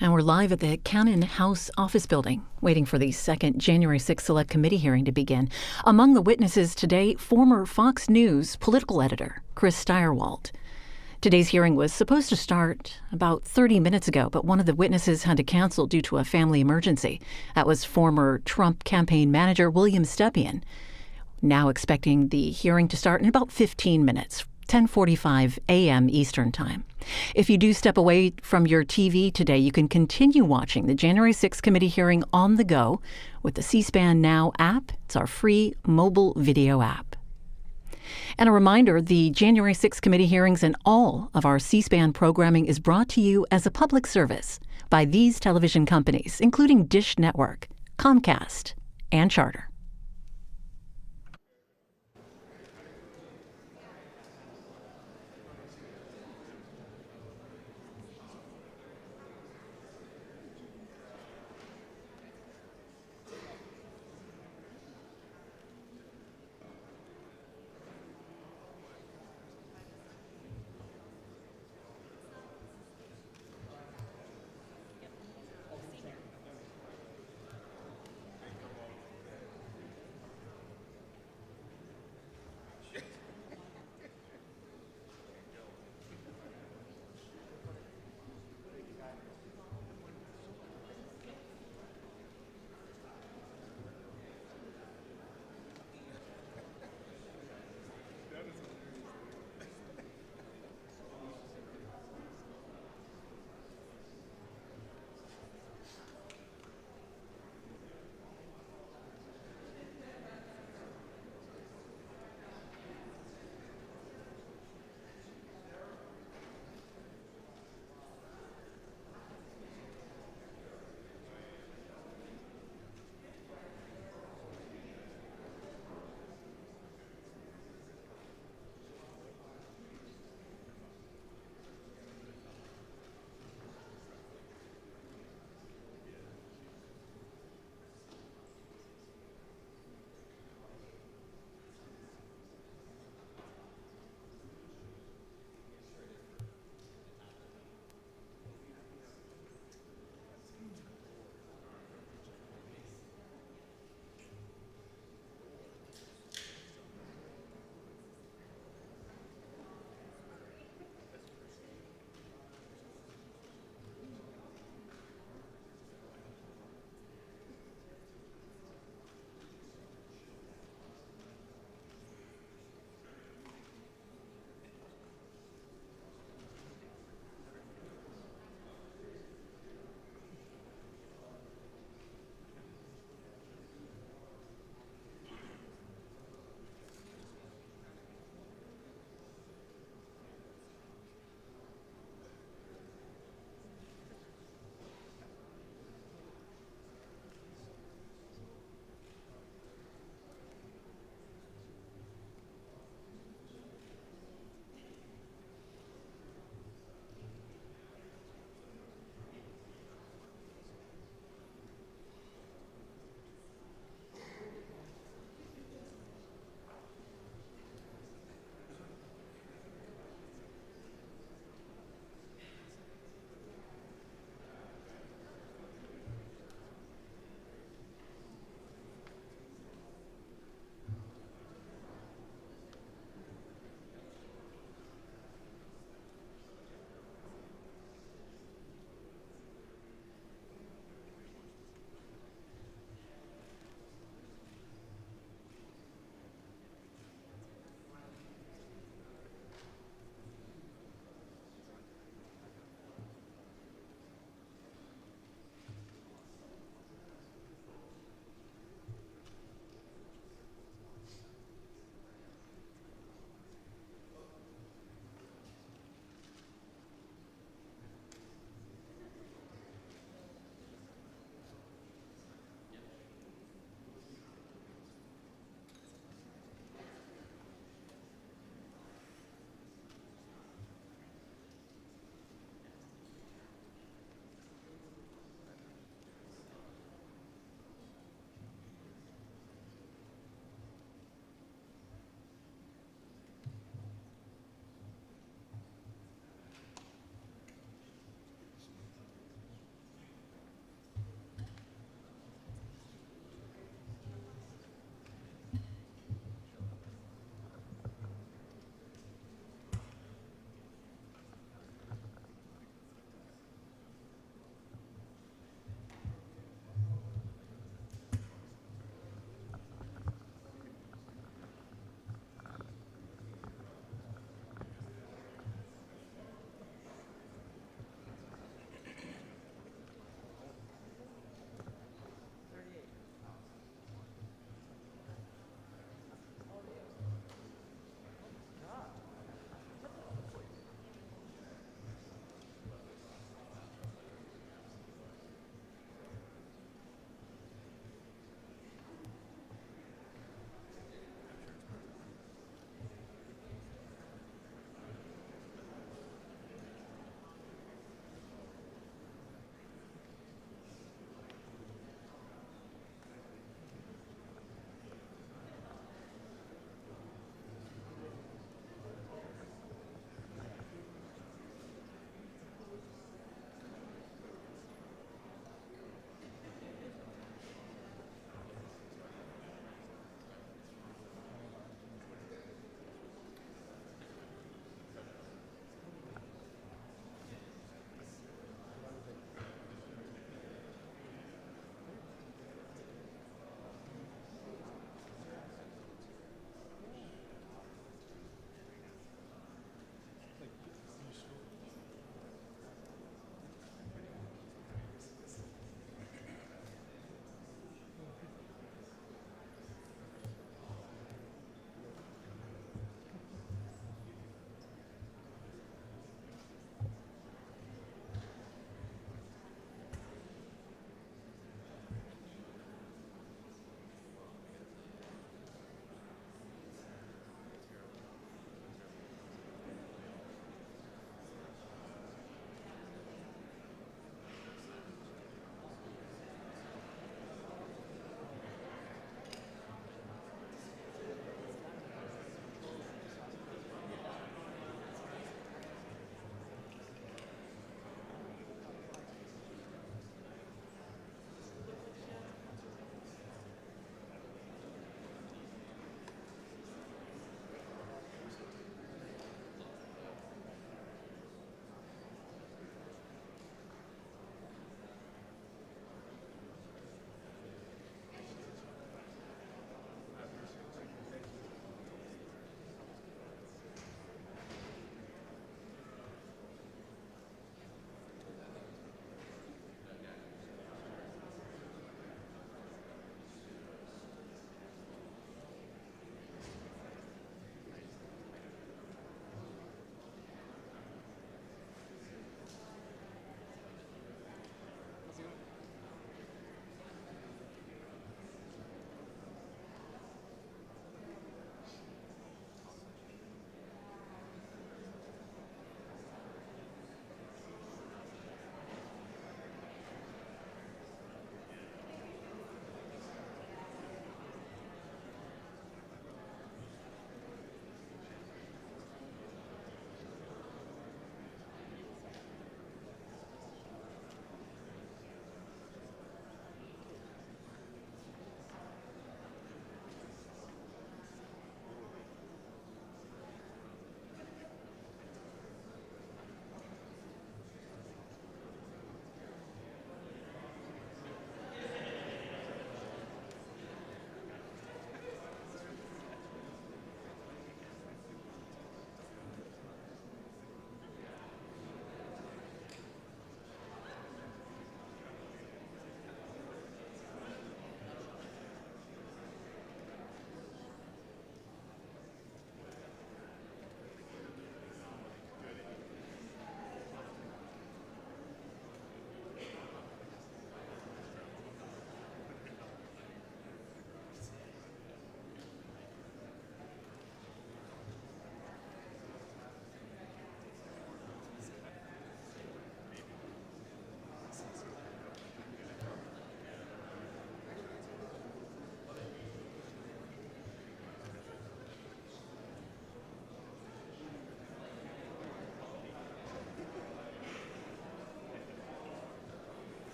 And we're live at the Cannon House office building, waiting for the second January 6th Select Committee hearing to begin. Among the witnesses today, former Fox News political editor Chris Stirewalt. Today's hearing was supposed to start about 30 minutes ago, but one of the witnesses had to cancel due to a family emergency. That was former Trump campaign manager William Stepien. Now expecting the hearing to start in about 15 minutes. 10:45 a.m. Eastern Time. If you do step away from your TV today, you can continue watching the January 6th committee hearing on the go with the C-SPAN Now app. It's our free mobile video app. And a reminder, the January 6th committee hearings and all of our C-SPAN programming is brought to you as a public service by these television companies, including Dish Network, Comcast, and Charter.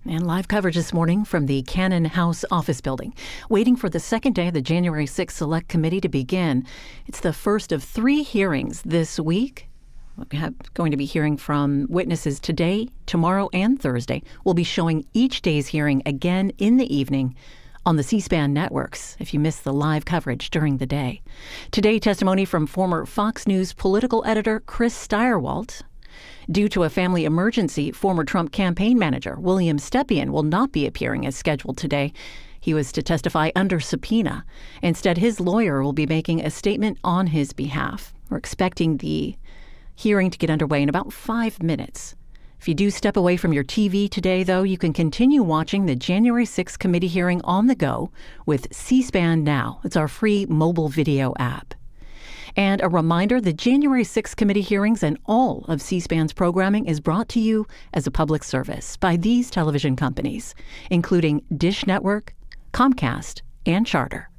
And live coverage this morning from the Cannon House office building, waiting for the second day of the January 6th Select Committee to begin. It's the first of 3 hearings this week. We're going to be hearing from witnesses today, tomorrow, and Thursday. We'll be showing each day's hearing again in the evening on the C-SPAN networks if you missed the live coverage during the day. Today, testimony from former Fox News political editor Chris Stirewalt. Due to a family emergency, former Trump campaign manager William Stepien will not be appearing as scheduled today. He was to testify under subpoena. Instead, his lawyer will be making a statement on his behalf. We're expecting the hearing to get underway in about 5 minutes. If you do step away from your TV today, though, you can continue watching the January 6th committee hearing on the go with C-SPAN Now. It's our free mobile video app. And a reminder, the January 6th committee hearings and all of C-SPAN's programming is brought to you as a public service by these television companies, including Dish Network, Comcast, and Charter.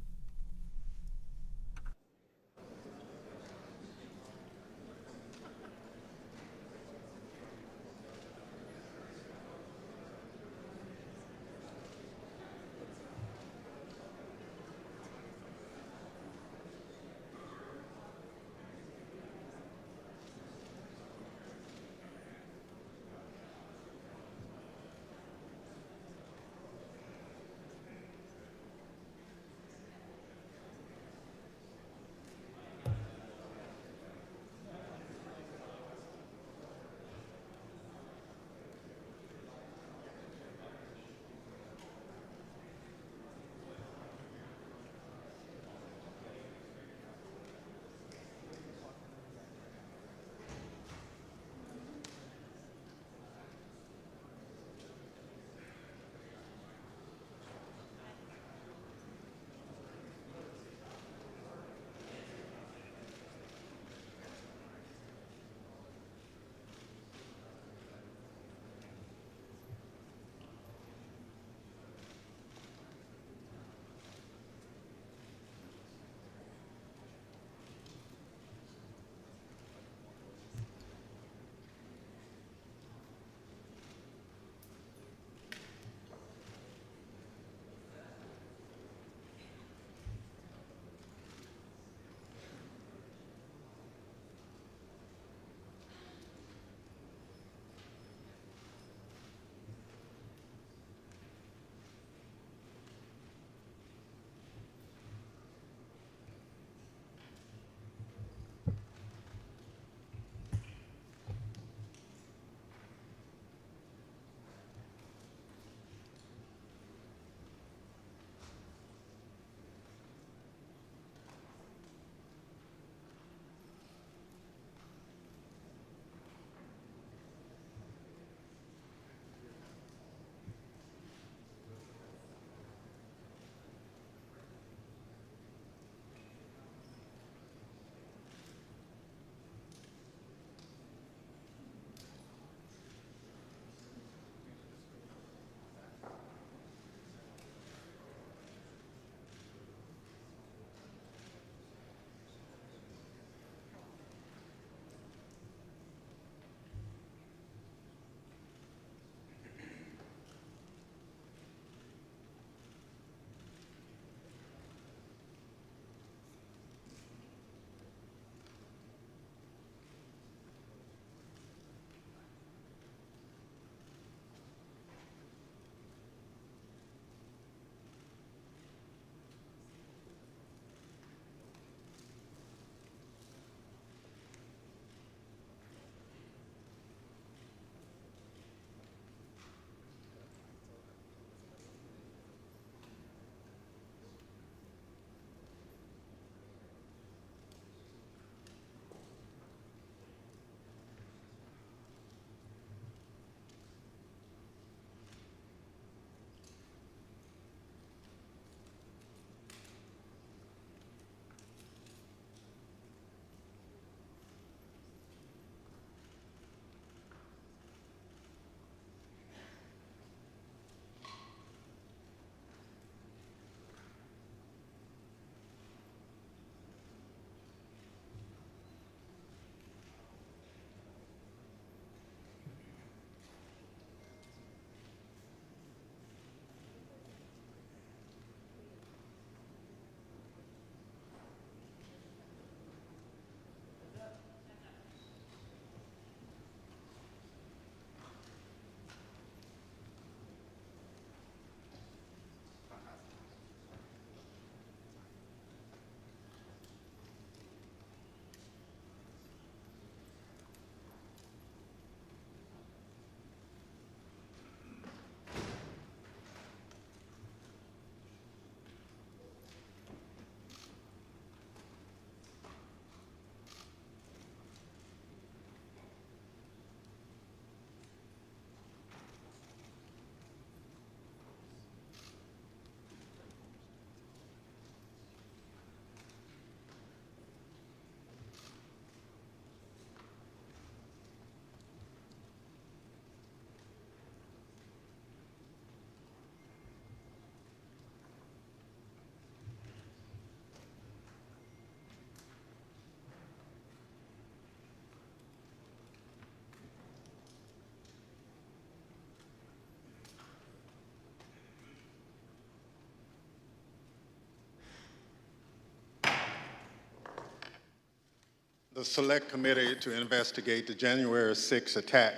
The Select Committee to investigate the January 6th attack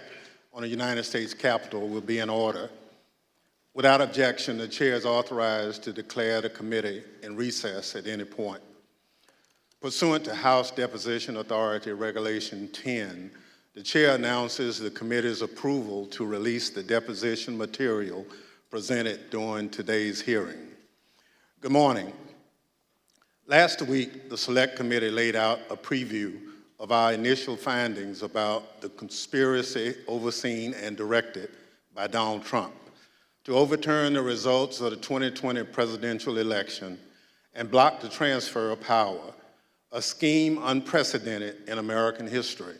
on the United States Capitol will be in order. Without objection, the Chair is authorized to declare the committee in recess at any point. Pursuant to House Deposition Authority Regulation 10, the Chair announces the committee's approval to release the deposition material presented during today's hearing. Good morning. Last week, the Select Committee laid out a preview of our initial findings about the conspiracy overseen and directed by Donald Trump to overturn the results of the 2020 presidential election and block the transfer of power, a scheme unprecedented in American history.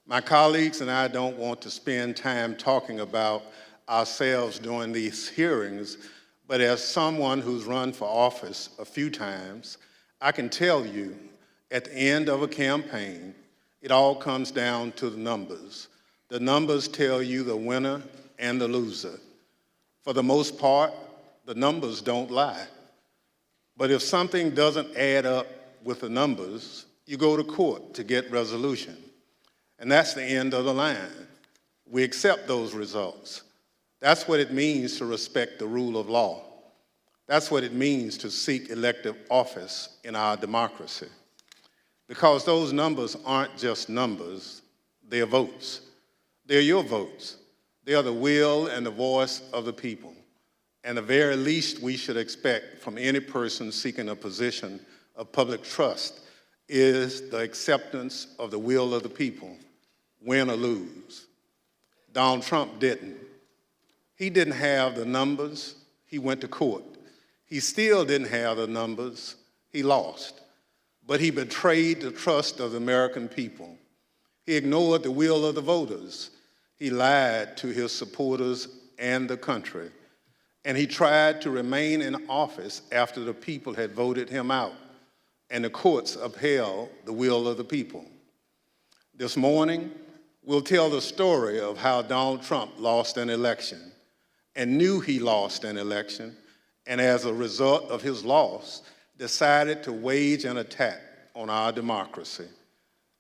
My colleagues and I don't want to spend time talking about ourselves during these hearings, but as someone who's run for office a few times, I can tell you at the end of a campaign, it all comes down to the numbers. The numbers tell you the winner and the loser. For the most part, the numbers don't lie. But if something doesn't add up with the numbers, you go to court to get resolution. And that's the end of the line. We accept those results. That's what it means to respect the rule of law. That's what it means to seek elective office in our democracy. Because those numbers aren't just numbers, they're votes. They're your votes. They are the will and the voice of the people. And the very least we should expect from any person seeking a position of public trust is the acceptance of the will of the people, win or lose. Donald Trump didn't. He didn't have the numbers, he went to court. He still didn't have the numbers, he lost. But he betrayed the trust of the American people. He ignored the will of the voters. He lied to his supporters and the country. And he tried to remain in office after the people had voted him out, and the courts upheld the will of the people. This morning, we'll tell the story of how Donald Trump lost an election and knew he lost an election, and as a result of his loss, decided to wage an attack on our democracy,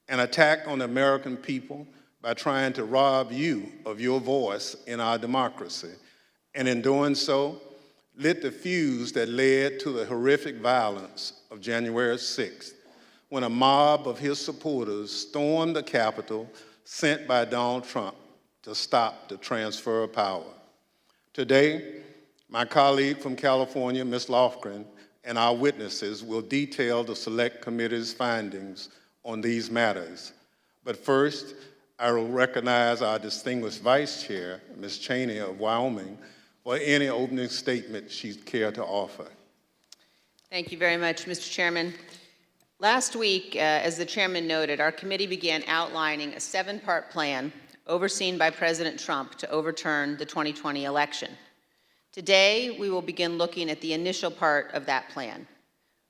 an attack on the American people by trying to rob you of your voice in our democracy, and in doing so, lit the fuse that led to the horrific violence of January 6th, when a mob of his supporters stormed the Capitol sent by Donald Trump to stop the transfer of power. Today, my colleague from California, Ms. Lofgren, and our witnesses will detail the Select Committee's findings on these matters. But first, I will recognize our distinguished Vice Chair, Ms. Cheney of Wyoming, for any opening statement she'd care to offer. Thank you very much, Mr. Chairman. Last week, as the Chairman noted, our committee began outlining a 7-part plan overseen by President Trump to overturn the 2020 election. Today, we will begin looking at the initial part of that plan,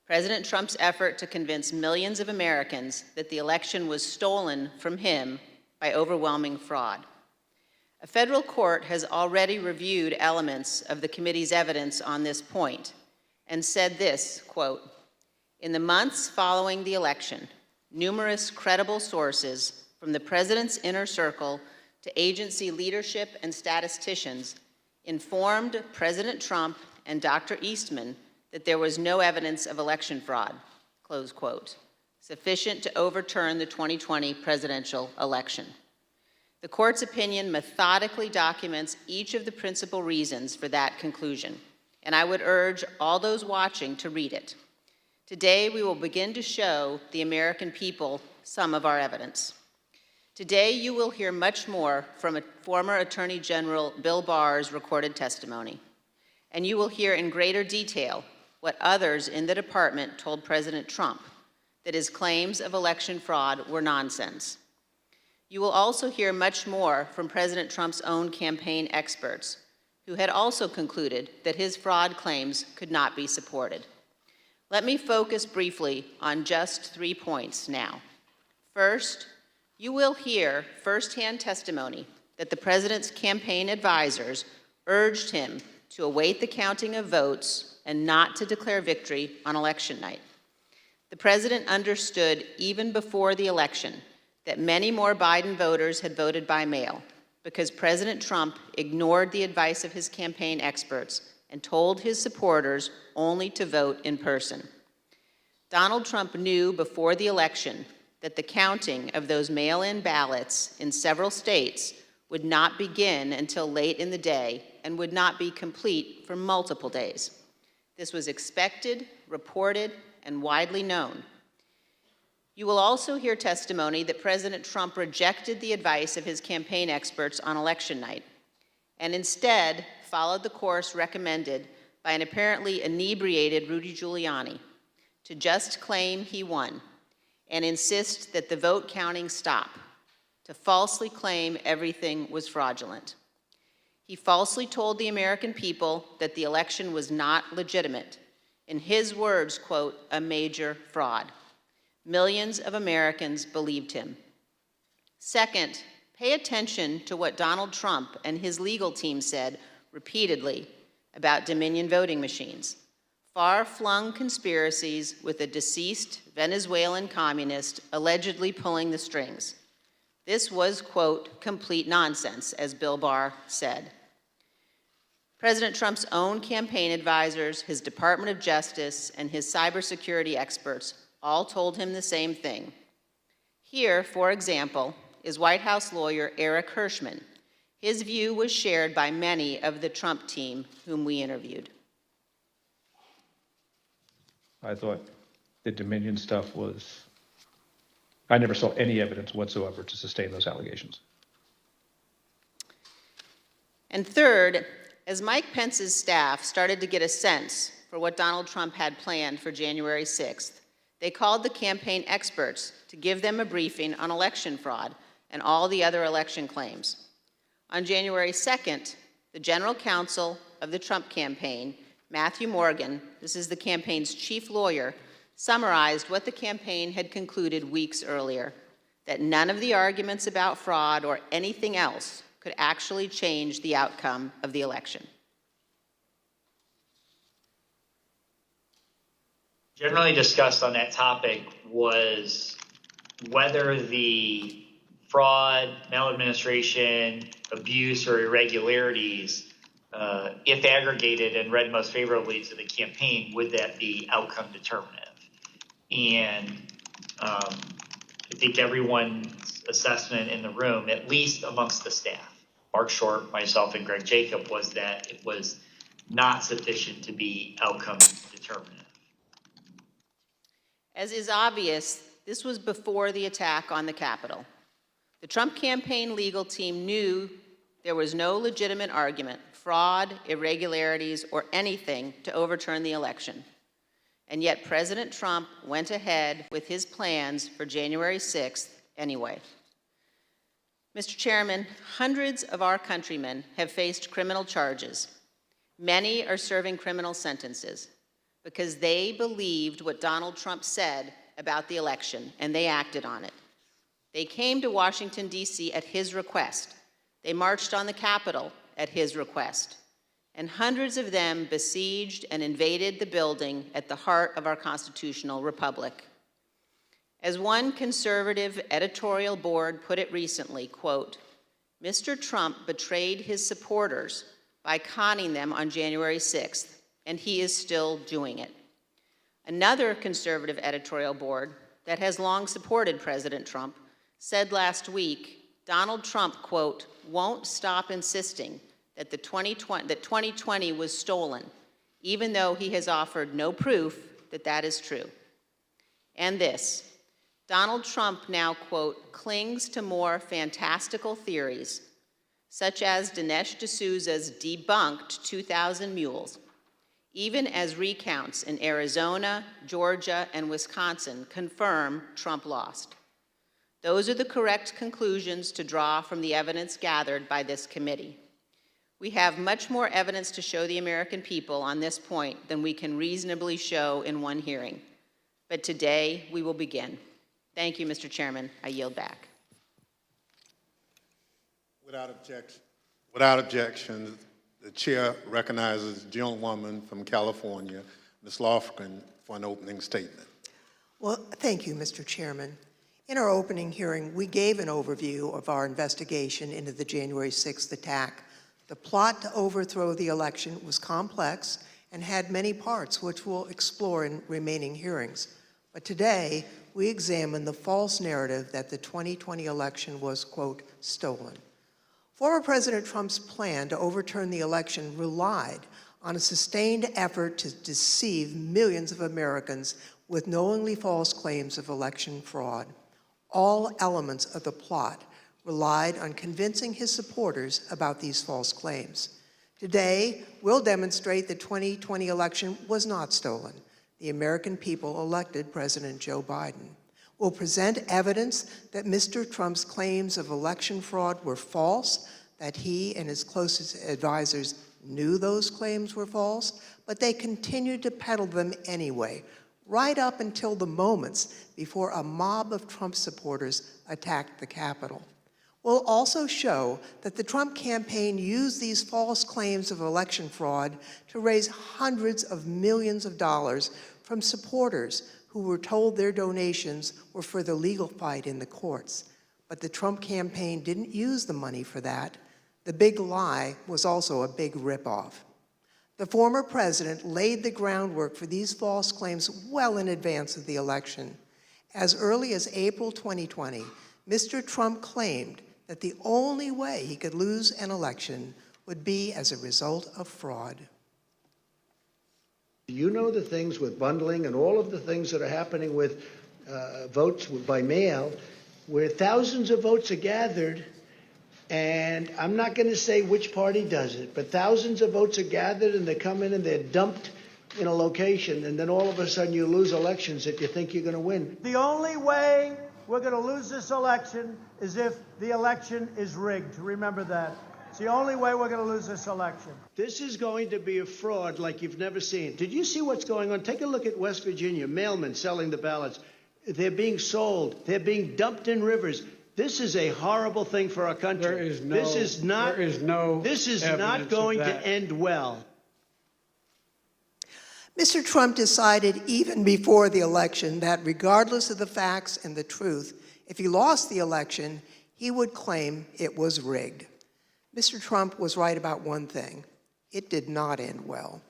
President Trump's effort to convince millions of Americans that the election was stolen from him by overwhelming fraud. A federal court has already reviewed elements of the committee's evidence on this point and said this, quote, "In the months following the election, numerous credible sources from the president's inner circle to agency leadership and statisticians informed President Trump and Dr. Eastman that there was no evidence of election fraud," close quote, sufficient to overturn the 2020 presidential election. The court's opinion methodically documents each of the principal reasons for that conclusion, and I would urge all those watching to read it. Today, we will begin to show the American people some of our evidence. Today, you will hear much more from former Attorney General Bill Barr's recorded testimony, and you will hear in greater detail what others in the department told President Trump, that his claims of election fraud were nonsense. You will also hear much more from President Trump's own campaign experts, who had also concluded that his fraud claims could not be supported. Let me focus briefly on just 3 points now. First, you will hear firsthand testimony that the president's campaign advisors urged him to await the counting of votes and not to declare victory on election night. The president understood even before the election that many more Biden voters had voted by mail because President Trump ignored the advice of his campaign experts and told his supporters only to vote in person. Donald Trump knew before the election that the counting of those mail-in ballots in several states would not begin until late in the day and would not be complete for multiple days. This was expected, reported, and widely known. You will also hear testimony that President Trump rejected the advice of his campaign experts on election night and instead followed the course recommended by an apparently inebriated Rudy Giuliani to just claim he won and insist that the vote counting stop, to falsely claim everything was fraudulent. He falsely told the American people that the election was not legitimate. In his words, quote, a major fraud. Millions of Americans believed him. Second, pay attention to what Donald Trump and his legal team said repeatedly about Dominion voting machines. Far-flung conspiracies with a deceased Venezuelan communist allegedly pulling the strings. This was, quote, complete nonsense, as Bill Barr said. President Trump's own campaign advisors, his Department of Justice, and his cybersecurity experts all told him the same thing. Here, for example, is White House lawyer Eric Hirschman. His view was shared by many of the Trump team whom we interviewed. I thought the Dominion stuff was, I never saw any evidence whatsoever to sustain those allegations. And third, as Mike Pence's staff started to get a sense for what Donald Trump had planned for January 6th, they called the campaign experts to give them a briefing on election fraud and all the other election claims. On January 2nd, the general counsel of the Trump campaign, Matthew Morgan, this is the campaign's chief lawyer, summarized what the campaign had concluded weeks earlier, that none of the arguments about fraud or anything else could actually change the outcome of the election. Generally discussed on that topic was whether the fraud, maladministration, abuse, or irregularities, if aggregated and read most favorably to the campaign, would that be outcome determinative? And I think everyone's assessment in the room, at least amongst the staff, Mark Short, myself, and Greg Jacob, was that it was not sufficient to be outcome determinative. As is obvious, this was before the attack on the Capitol. The Trump campaign legal team knew there was no legitimate argument, fraud, irregularities, or anything to overturn the election. And yet President Trump went ahead with his plans for January 6th anyway. Mr. Chairman, hundreds of our countrymen have faced criminal charges. Many are serving criminal sentences because they believed what Donald Trump said about the election, and they acted on it. They came to Washington, D.C. at his request. They marched on the Capitol at his request. And hundreds of them besieged and invaded the building at the heart of our constitutional republic. As one conservative editorial board put it recently, quote, Mr. Trump betrayed his supporters by conning them on January 6th, and he is still doing it. Another conservative editorial board that has long supported President Trump said last week, Donald Trump, quote, won't stop insisting that 2020 was stolen, even though he has offered no proof that that is true. And this, Donald Trump now, quote, clings to more fantastical theories, such as Dinesh D'Souza's debunked 2,000 mules, even as recounts in Arizona, Georgia, and Wisconsin confirm Trump lost. Those are the correct conclusions to draw from the evidence gathered by this committee. We have much more evidence to show the American people on this point than we can reasonably show in one hearing. But today, we will begin. Thank you, Mr. Chairman. I yield back. Without objection, the chair recognizes the gentlewoman from California, Ms. Lofgren, for an opening statement. Well, thank you, Mr. Chairman. In our opening hearing, we gave an overview of our investigation into the January 6th attack. The plot to overthrow the election was complex and had many parts, which we'll explore in remaining hearings. But today, we examine the false narrative that the 2020 election was, quote, stolen. Former President Trump's plan to overturn the election relied on a sustained effort to deceive millions of Americans with knowingly false claims of election fraud. All elements of the plot relied on convincing his supporters about these false claims. Today, we'll demonstrate the 2020 election was not stolen. The American people elected President Joe Biden. We'll present evidence that Mr. Trump's claims of election fraud were false, that he and his closest advisors knew those claims were false, but they continued to peddle them anyway, right up until the moments before a mob of Trump supporters attacked the Capitol. We'll also show that the Trump campaign used these false claims of election fraud to raise hundreds of millions of dollars from supporters who were told their donations were for the legal fight in the courts. But the Trump campaign didn't use the money for that. The big lie was also a big ripoff. The former president laid the groundwork for these false claims well in advance of the election. As early as April 2020, Mr. Trump claimed that the only way he could lose an election would be as a result of fraud. You know the things with bundling and all of the things that are happening with votes by mail, where thousands of votes are gathered, and I'm not going to say which party does it, but thousands of votes are gathered and they come in and they're dumped in a location, and then all of a sudden you lose elections that you think you're going to win. The only way we're going to lose this election is if the election is rigged. Remember that. It's the only way we're going to lose this election. This is going to be a fraud like you've never seen. Did you see what's going on? Take a look at West Virginia, mailmen selling the ballots. They're being sold. They're being dumped in rivers. This is a horrible thing for our country. This is not going to end well. Mr. Trump decided even before the election that regardless of the facts and the truth, if he lost the election, he would claim it was rigged. Mr. Trump was right about one thing. It did not end well.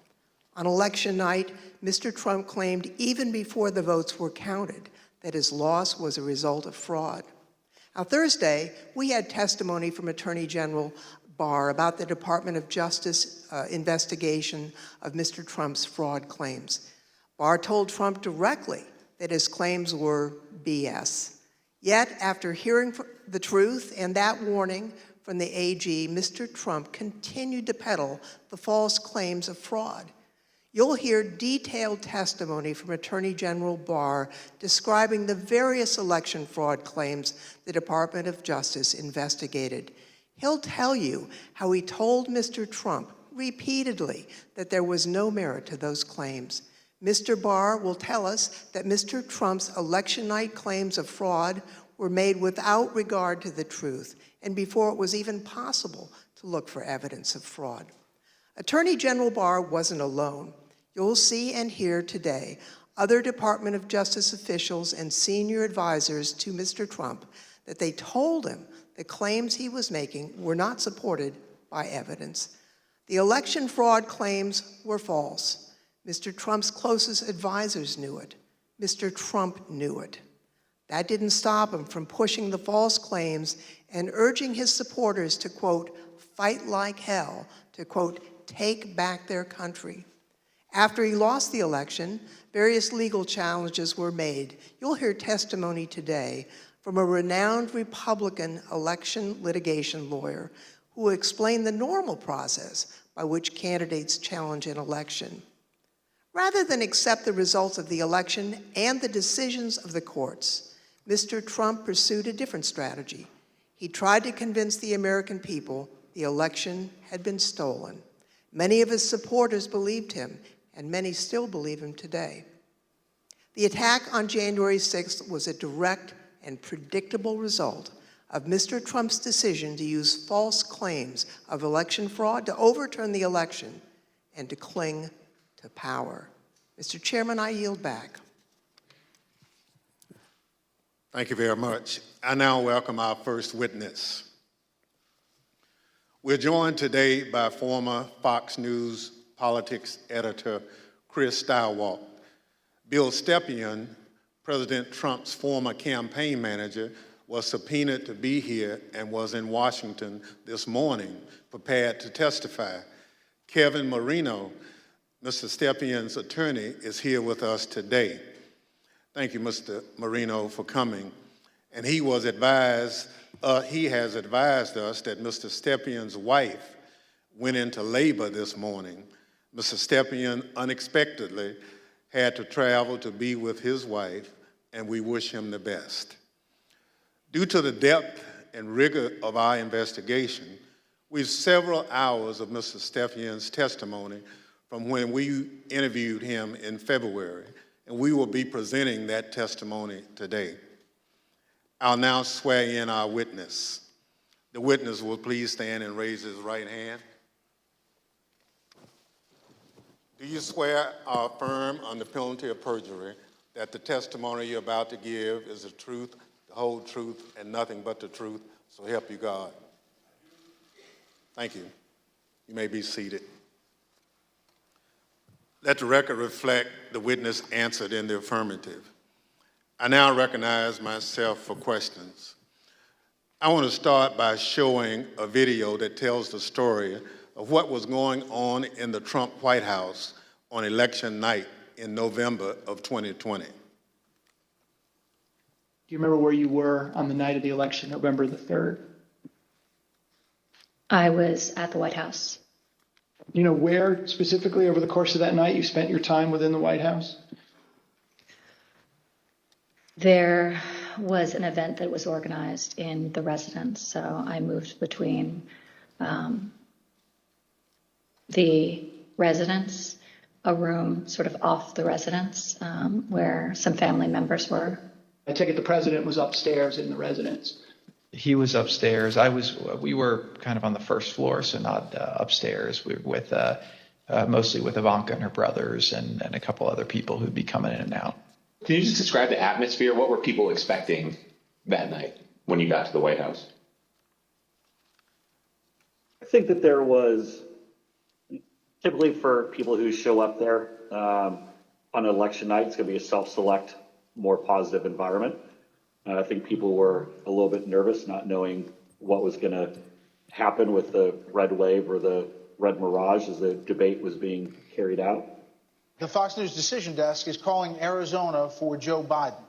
On election night, Mr. Trump claimed even before the votes were counted that his loss was a result of fraud. Now, Thursday, we had testimony from Attorney General Barr about the Department of Justice investigation of Mr. Trump's fraud claims. Barr told Trump directly that his claims were BS. Yet, after hearing the truth and that warning from the AG, Mr. Trump continued to peddle the false claims of fraud. You'll hear detailed testimony from Attorney General Barr describing the various election fraud claims the Department of Justice investigated. He'll tell you how he told Mr. Trump repeatedly that there was no merit to those claims. Mr. Barr will tell us that Mr. Trump's election night claims of fraud were made without regard to the truth and before it was even possible to look for evidence of fraud. Attorney General Barr wasn't alone. You'll see and hear today other Department of Justice officials and senior advisors to Mr. Trump that they told him the claims he was making were not supported by evidence. The election fraud claims were false. Mr. Trump's closest advisors knew it. Mr. Trump knew it. That didn't stop him from pushing the false claims and urging his supporters to, quote, fight like hell, to, quote, take back their country. After he lost the election, various legal challenges were made. You'll hear testimony today from a renowned Republican election litigation lawyer who will explain the normal process by which candidates challenge an election. Rather than accept the results of the election and the decisions of the courts, Mr. Trump pursued a different strategy. He tried to convince the American people the election had been stolen. Many of his supporters believed him, and many still believe him today. The attack on January 6th was a direct and predictable result of Mr. Trump's decision to use false claims of election fraud to overturn the election and to cling to power. Mr. Chairman, I yield back. Thank you very much. I now welcome our first witness. We're joined today by former Fox News politics editor Chris Stirewalt. Bill Stepien, President Trump's former campaign manager, was subpoenaed to be here and was in Washington this morning, prepared to testify. Kevin Marino, Mr. Stepien's attorney, is here with us today. Thank you, Mr. Marino, for coming. And he has advised us that Mr. Stepien's wife went into labor this morning. Mr. Stepien unexpectedly had to travel to be with his wife, and we wish him the best. Due to the depth and rigor of our investigation, we have several hours of Mr. Stepien's testimony from when we interviewed him in February, and we will be presenting that testimony today. I'll now swear in our witness. The witness will please stand and raise his right hand. Do you swear or affirm on the penalty of perjury that the testimony you're about to give is the truth, the whole truth, and nothing but the truth? So help you God. Thank you. You may be seated. Let the record reflect the witness answered in the affirmative. I now recognize myself for questions. I want to start by showing a video that tells the story of what was going on in the Trump White House on election night in November of 2020. Do you remember where you were on the night of the election, November the 3rd? I was at the White House. You know where specifically over the course of that night you spent your time within the White House? There was an event that was organized in the residence, so I moved between the residence, a room sort of off the residence where some family members were. I take it the president was upstairs in the residence. He was upstairs. We were kind of on the first floor, so not upstairs. We were with, mostly with Ivanka and her brothers and a couple other people who'd be coming in and out. Can you just describe the atmosphere? What were people expecting that night when you got to the White House? I think that there was, typically for people who show up there on election night, it's going to be a self-select, more positive environment. I think people were a little bit nervous, not knowing what was going to happen with the red wave or the red mirage as the debate was being carried out. The Fox News Decision Desk is calling Arizona for Joe Biden.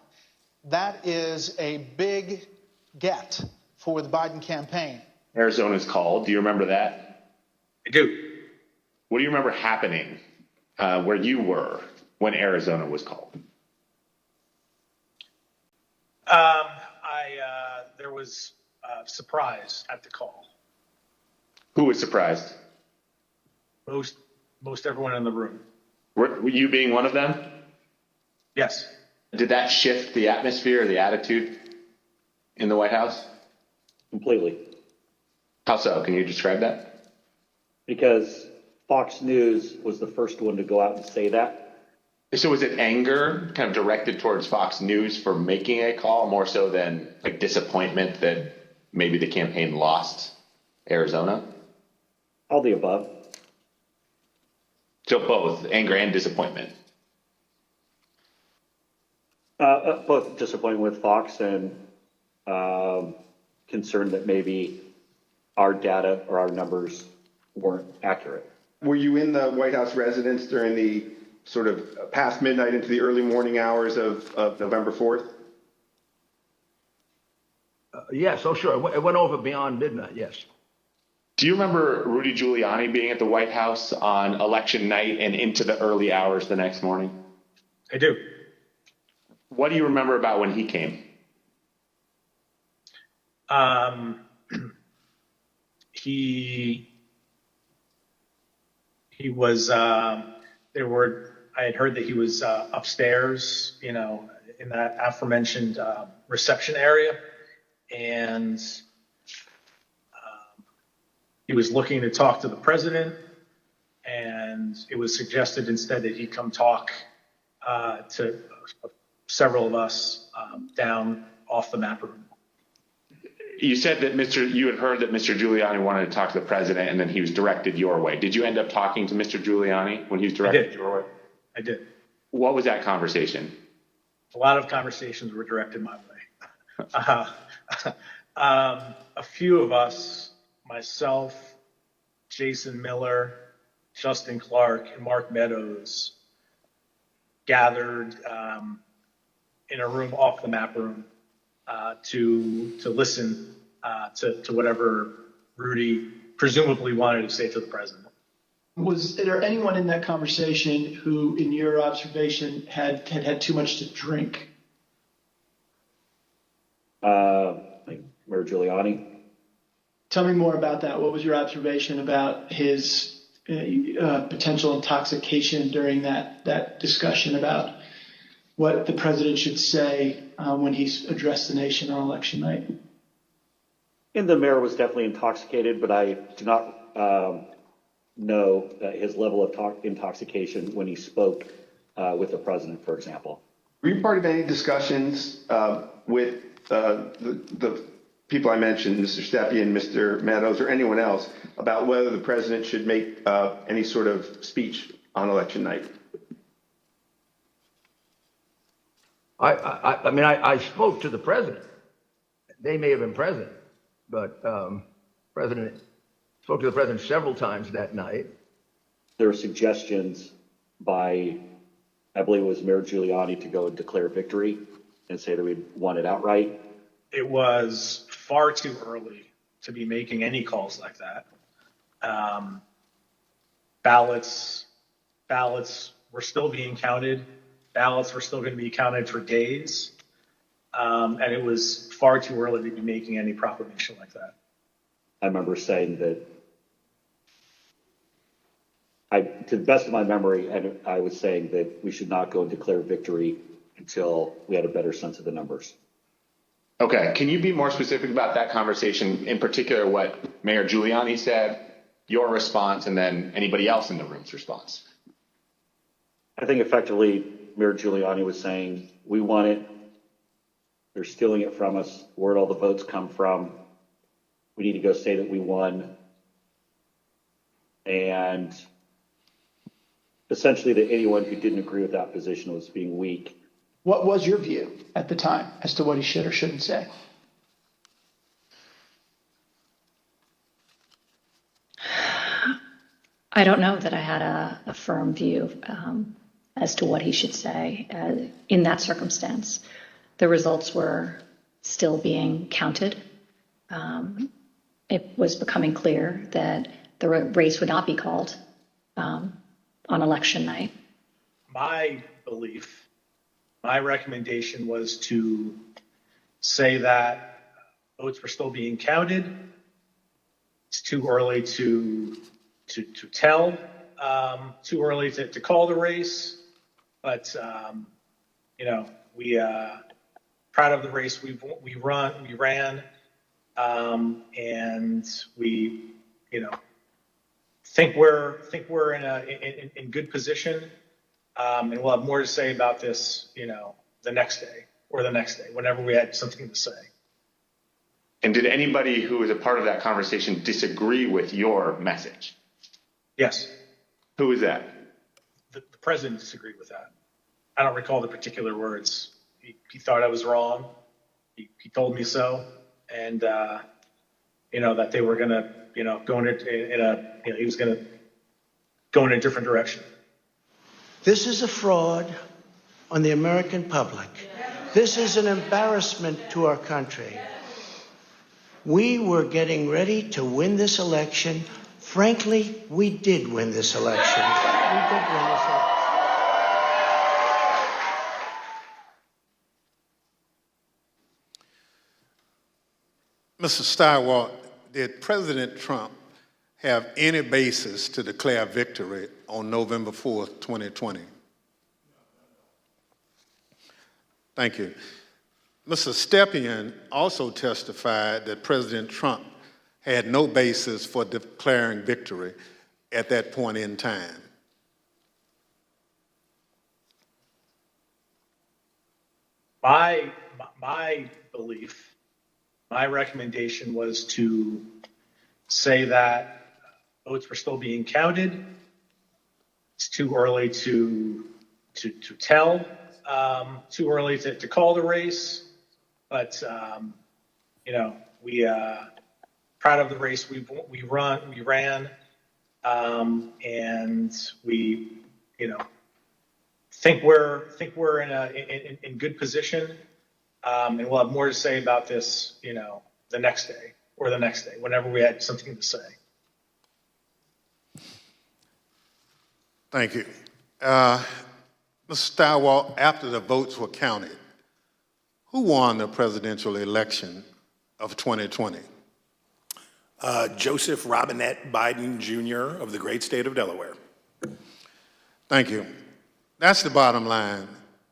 That is a big get for the Biden campaign. Arizona's called. Do you remember that? I do. What do you remember happening where you were when Arizona was called? There was surprise at the call. Who was surprised? Most everyone in the room. Were you being one of them? Yes. Did that shift the atmosphere or the attitude in the White House? Completely. How so? Can you describe that? Because Fox News was the first one to go out and say that. So was it anger kind of directed towards Fox News for making a call more so than like disappointment that maybe the campaign lost Arizona? All the above. So both anger and disappointment. Both disappointment with Fox and concerned that maybe our data or our numbers weren't accurate. Were you in the White House residence during the sort of past midnight into the early morning hours of November 4th? Yes, oh sure. It went over beyond midnight, yes. Do you remember Rudy Giuliani being at the White House on election night and into the early hours the next morning? I do. What do you remember about when he came? He was I had heard that he was upstairs, in that aforementioned reception area, and he was looking to talk to the president, and it was suggested instead that he come talk to several of us down off the map room. You said that you had heard that Mr. Giuliani wanted to talk to the president, and then he was directed your way. Did you end up talking to Mr. Giuliani when he was directed your way? I did. What was that conversation? A lot of conversations were directed my way. A few of us, myself, Jason Miller, Justin Clark, and Mark Meadows, gathered in a room off the map room to listen to whatever Rudy presumably wanted to say to the president. Was there anyone in that conversation who, in your observation, had too much to drink? Like Mayor Giuliani. Tell me more about that. What was your observation about his potential intoxication during that discussion about what the president should say when he's addressed the nation on election night? And the mayor was definitely intoxicated, but I do not know his level of intoxication when he spoke with the president, for example. Were you part of any discussions with the people I mentioned, Mr. Stepien, Mr. Meadows, or anyone else, about whether the president should make any sort of speech on election night? I mean, I spoke to the president. They may have been present, but President spoke to the president several times that night. There were suggestions by, I believe it was Mayor Giuliani, to go and declare victory and say that we'd won it outright. It was far too early to be making any calls like that. Ballots were still being counted. Ballots were still going to be counted for days. And it was far too early to be making any proclamation like that. I remember saying that, to the best of my memory, I was saying that we should not go and declare victory until we had a better sense of the numbers. Okay, can you be more specific about that conversation, in particular what Mayor Giuliani said, your response, and then anybody else in the room's response? I think effectively Mayor Giuliani was saying, we won it, they're stealing it from us, where'd all the votes come from? We need to go say that we won. And essentially that anyone who didn't agree with that position was being weak. What was your view at the time as to what he should or shouldn't say? I don't know that I had a firm view as to what he should say in that circumstance. The results were still being counted. It was becoming clear that the race would not be called on election night. My belief, my recommendation was to say that votes were still being counted. It's too early to tell, too early to call the race, but we proud of the race we ran, and we think we're in good position, and we'll have more to say about this the next day or the next day whenever we had something to say. And did anybody who was a part of that conversation disagree with your message? Yes. Who was that? The president disagreed with that. I don't recall the particular words. He thought I was wrong. He told me so, and that they were gonna go he was gonna go in a different direction. This is a fraud on the American public. This is an embarrassment to our country. We were getting ready to win this election. Frankly, we did win this election. We did win this election. Mr. Stirewalt, did President Trump have any basis to declare victory on November 4th, 2020? Thank you. Mr. Stepien also testified that President Trump had no basis for declaring victory at that point in time. My belief, my recommendation was to say that votes were still being counted. It's too early to tell, too early to call the race, but we proud of the race we ran, and we think we're in good position, and we'll have more to say about this the next day or the next day whenever we had something to say. Thank you. Mr. Stirewalt, after the votes were counted, who won the presidential election of 2020? Joseph Robinette Biden Jr. of the great state of Delaware. Thank you. That's the bottom line.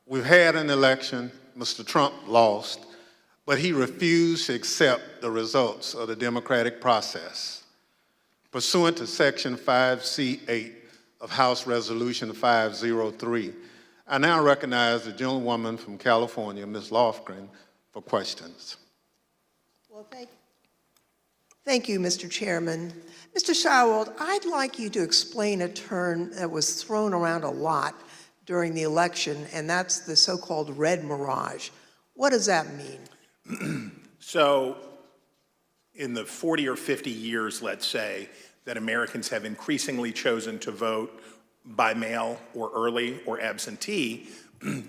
We've had an election. Mr. Trump lost, but he refused to accept the results of the democratic process. Pursuant to Section 5C8 of House Resolution 503, I now recognize the gentlewoman from California, Ms. Lofgren, for questions. Well, thank you, Mr. Chairman. Mr. Stirewalt, I'd like you to explain a term that was thrown around a lot during the election, and that's the so-called red mirage. What does that mean? So in the 40 or 50 years, let's say, that Americans have increasingly chosen to vote by mail or early or absentee,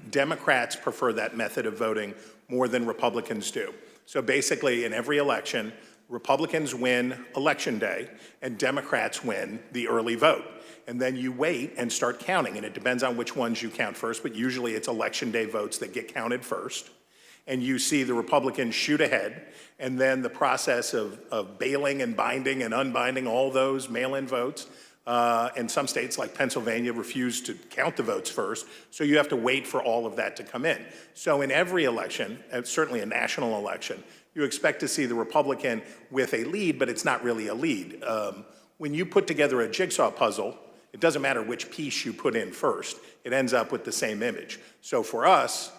Democrats prefer that method of voting more than Republicans do. So basically, in every election, Republicans win Election Day and Democrats win the early vote. And then you wait and start counting, and it depends on which ones you count first, but usually it's Election Day votes that get counted first. And you see the Republicans shoot ahead, and then the process of bailing and binding and unbinding all those mail-in votes. And some states like Pennsylvania refuse to count the votes first, so you have to wait for all of that to come in. So in every election, certainly a national election, you expect to see the Republican with a lead, but it's not really a lead. When you put together a jigsaw puzzle, it doesn't matter which piece you put in first. It ends up with the same image. So for us,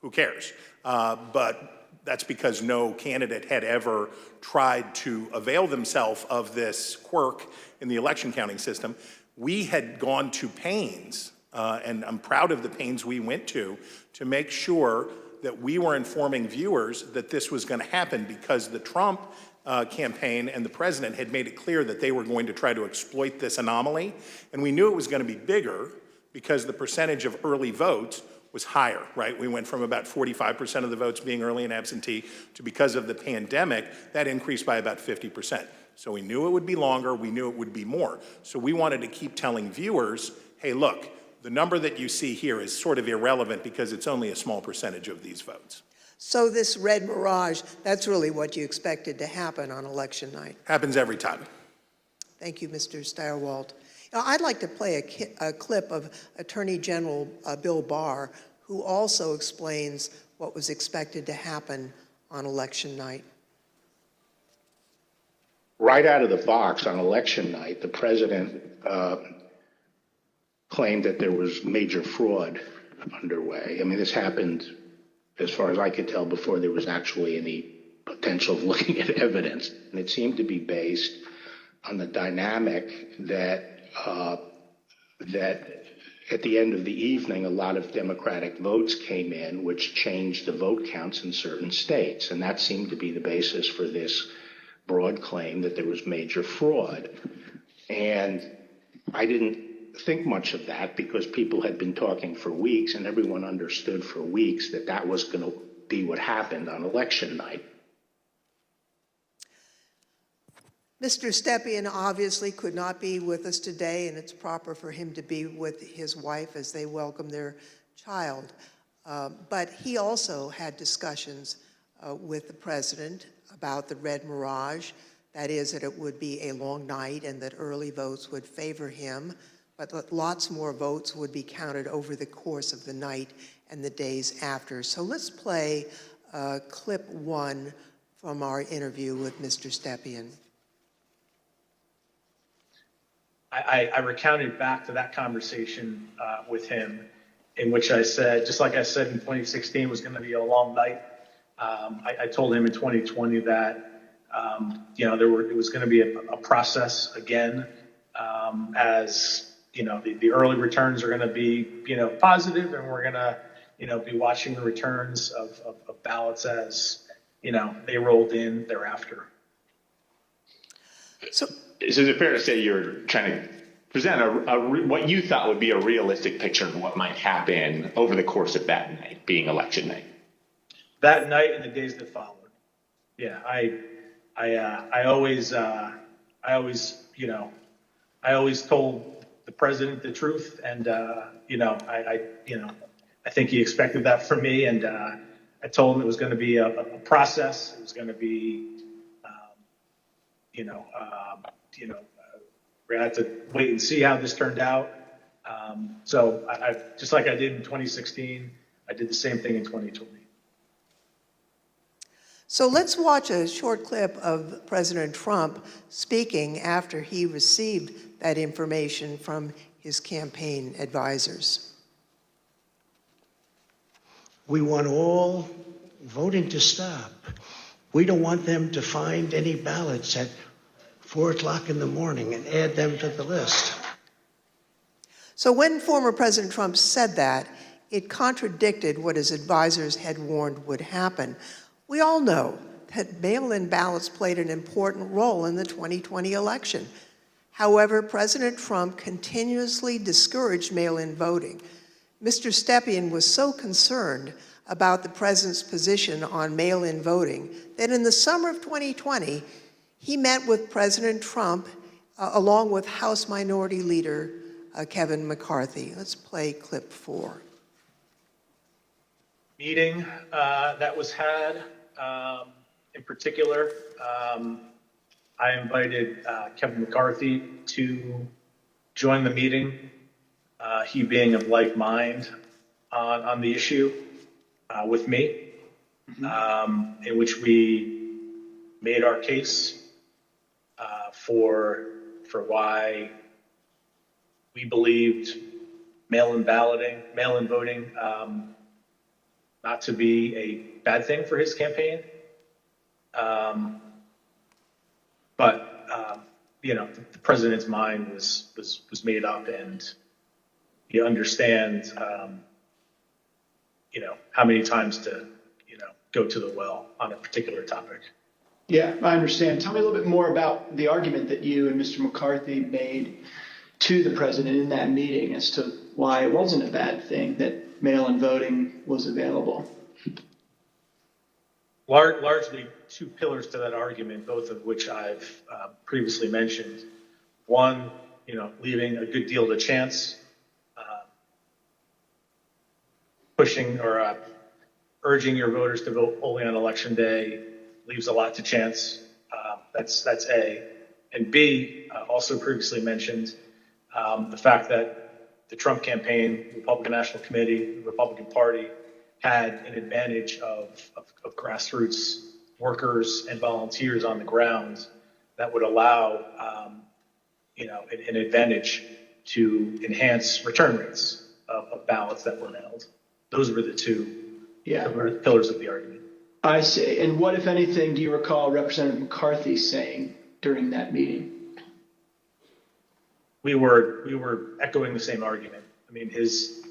who cares? But that's because no candidate had ever tried to avail themselves of this quirk in the election counting system. We had gone to pains, and I'm proud of the pains we went to make sure that we were informing viewers that this was going to happen, because the Trump campaign and the president had made it clear that they were going to try to exploit this anomaly. And we knew it was going to be bigger because the percentage of early votes was higher, right? We went from about 45% of the votes being early and absentee to, because of the pandemic, that increased by about 50%. So we knew it would be longer, we knew it would be more. So we wanted to keep telling viewers, hey, look, the number that you see here is sort of irrelevant because it's only a small percentage of these votes. So this red mirage, that's really what you expected to happen on election night. Happens every time. Thank you, Mr. Stirewalt. Now, I'd like to play a clip of Attorney General Bill Barr, who also explains what was expected to happen on election night. Right out of the box on election night, the president claimed that there was major fraud underway. I mean, this happened, as far as I could tell, before there was actually any potential of looking at evidence. And it seemed to be based on the dynamic that at the end of the evening, a lot of Democratic votes came in, which changed the vote counts in certain states. And that seemed to be the basis for this broad claim that there was major fraud. And I didn't think much of that because people had been talking for weeks, and everyone understood for weeks that that was going to be what happened on election night. Mr. Stepien obviously could not be with us today, and it's proper for him to be with his wife as they welcome their child. But he also had discussions with the president about the red mirage, that is, that it would be a long night and that early votes would favor him, but that lots more votes would be counted over the course of the night and the days after. So let's play clip 1 from our interview with Mr. Stepien. I recounted back to that conversation with him, in which I said, just like I said in 2016, it was going to be a long night. I told him in 2020 that, it was going to be a process again, as, the early returns are going to be, positive, and we're going to, be watching the returns of ballots as, they rolled in thereafter. So is it fair to say you're trying to present what you thought would be a realistic picture of what might happen over the course of that night, being election night? That night and the days that followed. Yeah, I always told the president the truth, and I think he expected that from me, and I told him it was going to be a process. It was going to be, we're going to have to wait and see how this turned out. So I just like I did in 2016, I did the same thing in 2020. So let's watch a short clip of President Trump speaking after he received that information from his campaign advisors. We want all voting to stop. We don't want them to find any ballots at 4 o'clock in the morning and add them to the list. So when former President Trump said that, it contradicted what his advisors had warned would happen. We all know that mail-in ballots played an important role in the 2020 election. However, President Trump continuously discouraged mail-in voting. Mr. Stepien was so concerned about the president's position on mail-in voting that in the summer of 2020, he met with President Trump along with House Minority Leader Kevin McCarthy. Let's play clip 4. Meeting that was had, in particular, I invited Kevin McCarthy to join the meeting, he being of like mind on the issue with me, in which we made our case for why we believed mail-in voting not to be a bad thing for his campaign. The president's mind was made up, and he understands, how many times to, go to the well on a particular topic. Yeah, I understand. Tell me a little bit more about the argument that you and Mr. McCarthy made to the president in that meeting as to why it wasn't a bad thing that mail-in voting was available. Largely two pillars to that argument, both of which I've previously mentioned. One, leaving a good deal to chance, pushing or urging your voters to vote only on election day leaves a lot to chance. That's A. And B, also previously mentioned, the fact that the Trump campaign, Republican National Committee, the Republican Party had an advantage of grassroots workers and volunteers on the ground that would allow, an advantage to enhance return rates of ballots that were mailed. Those were the two pillars of the argument. I see. And what, if anything, do you recall Representative McCarthy saying during that meeting? We were echoing the same argument. I mean, his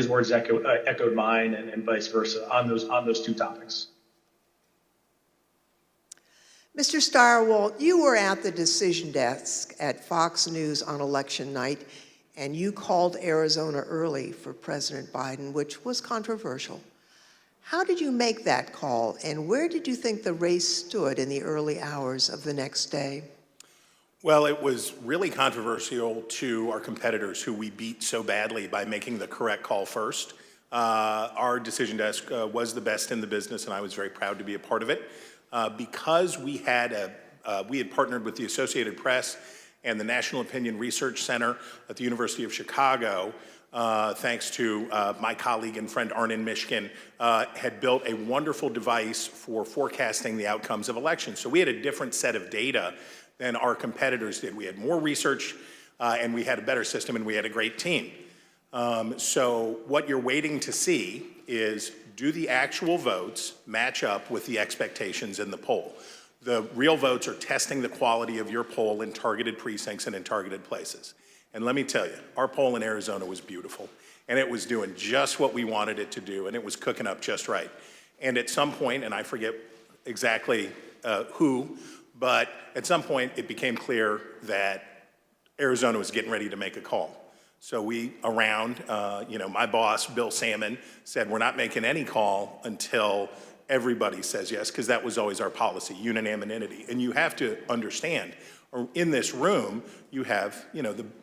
words echoed mine, and vice versa on those two topics. Mr. Stirewalt, you were at the decision desk at Fox News on election night, and you called Arizona early for President Biden, which was controversial. How did you make that call, and where did you think the race stood in the early hours of the next day? Well, it was really controversial to our competitors who we beat so badly by making the correct call first. Our decision desk was the best in the business, and I was very proud to be a part of it. Because we had partnered with the Associated Press and the National Opinion Research Center at the University of Chicago, thanks to my colleague and friend Arnon Mishkin, had built a wonderful device for forecasting the outcomes of elections. So we had a different set of data than our competitors did. We had more research, and we had a better system, and we had a great team. So what you're waiting to see is, do the actual votes match up with the expectations in the poll? The real votes are testing the quality of your poll in targeted precincts and in targeted places. And let me tell you, our poll in Arizona was beautiful, and it was doing just what we wanted it to do, and it was cooking up just right. And at some point, and I forget exactly who, but at some point it became clear that Arizona was getting ready to make a call. So we, my boss, Bill Salmon, said we're not making any call until everybody says yes, because that was always our policy, unanimity. And you have to understand, in this room, you have,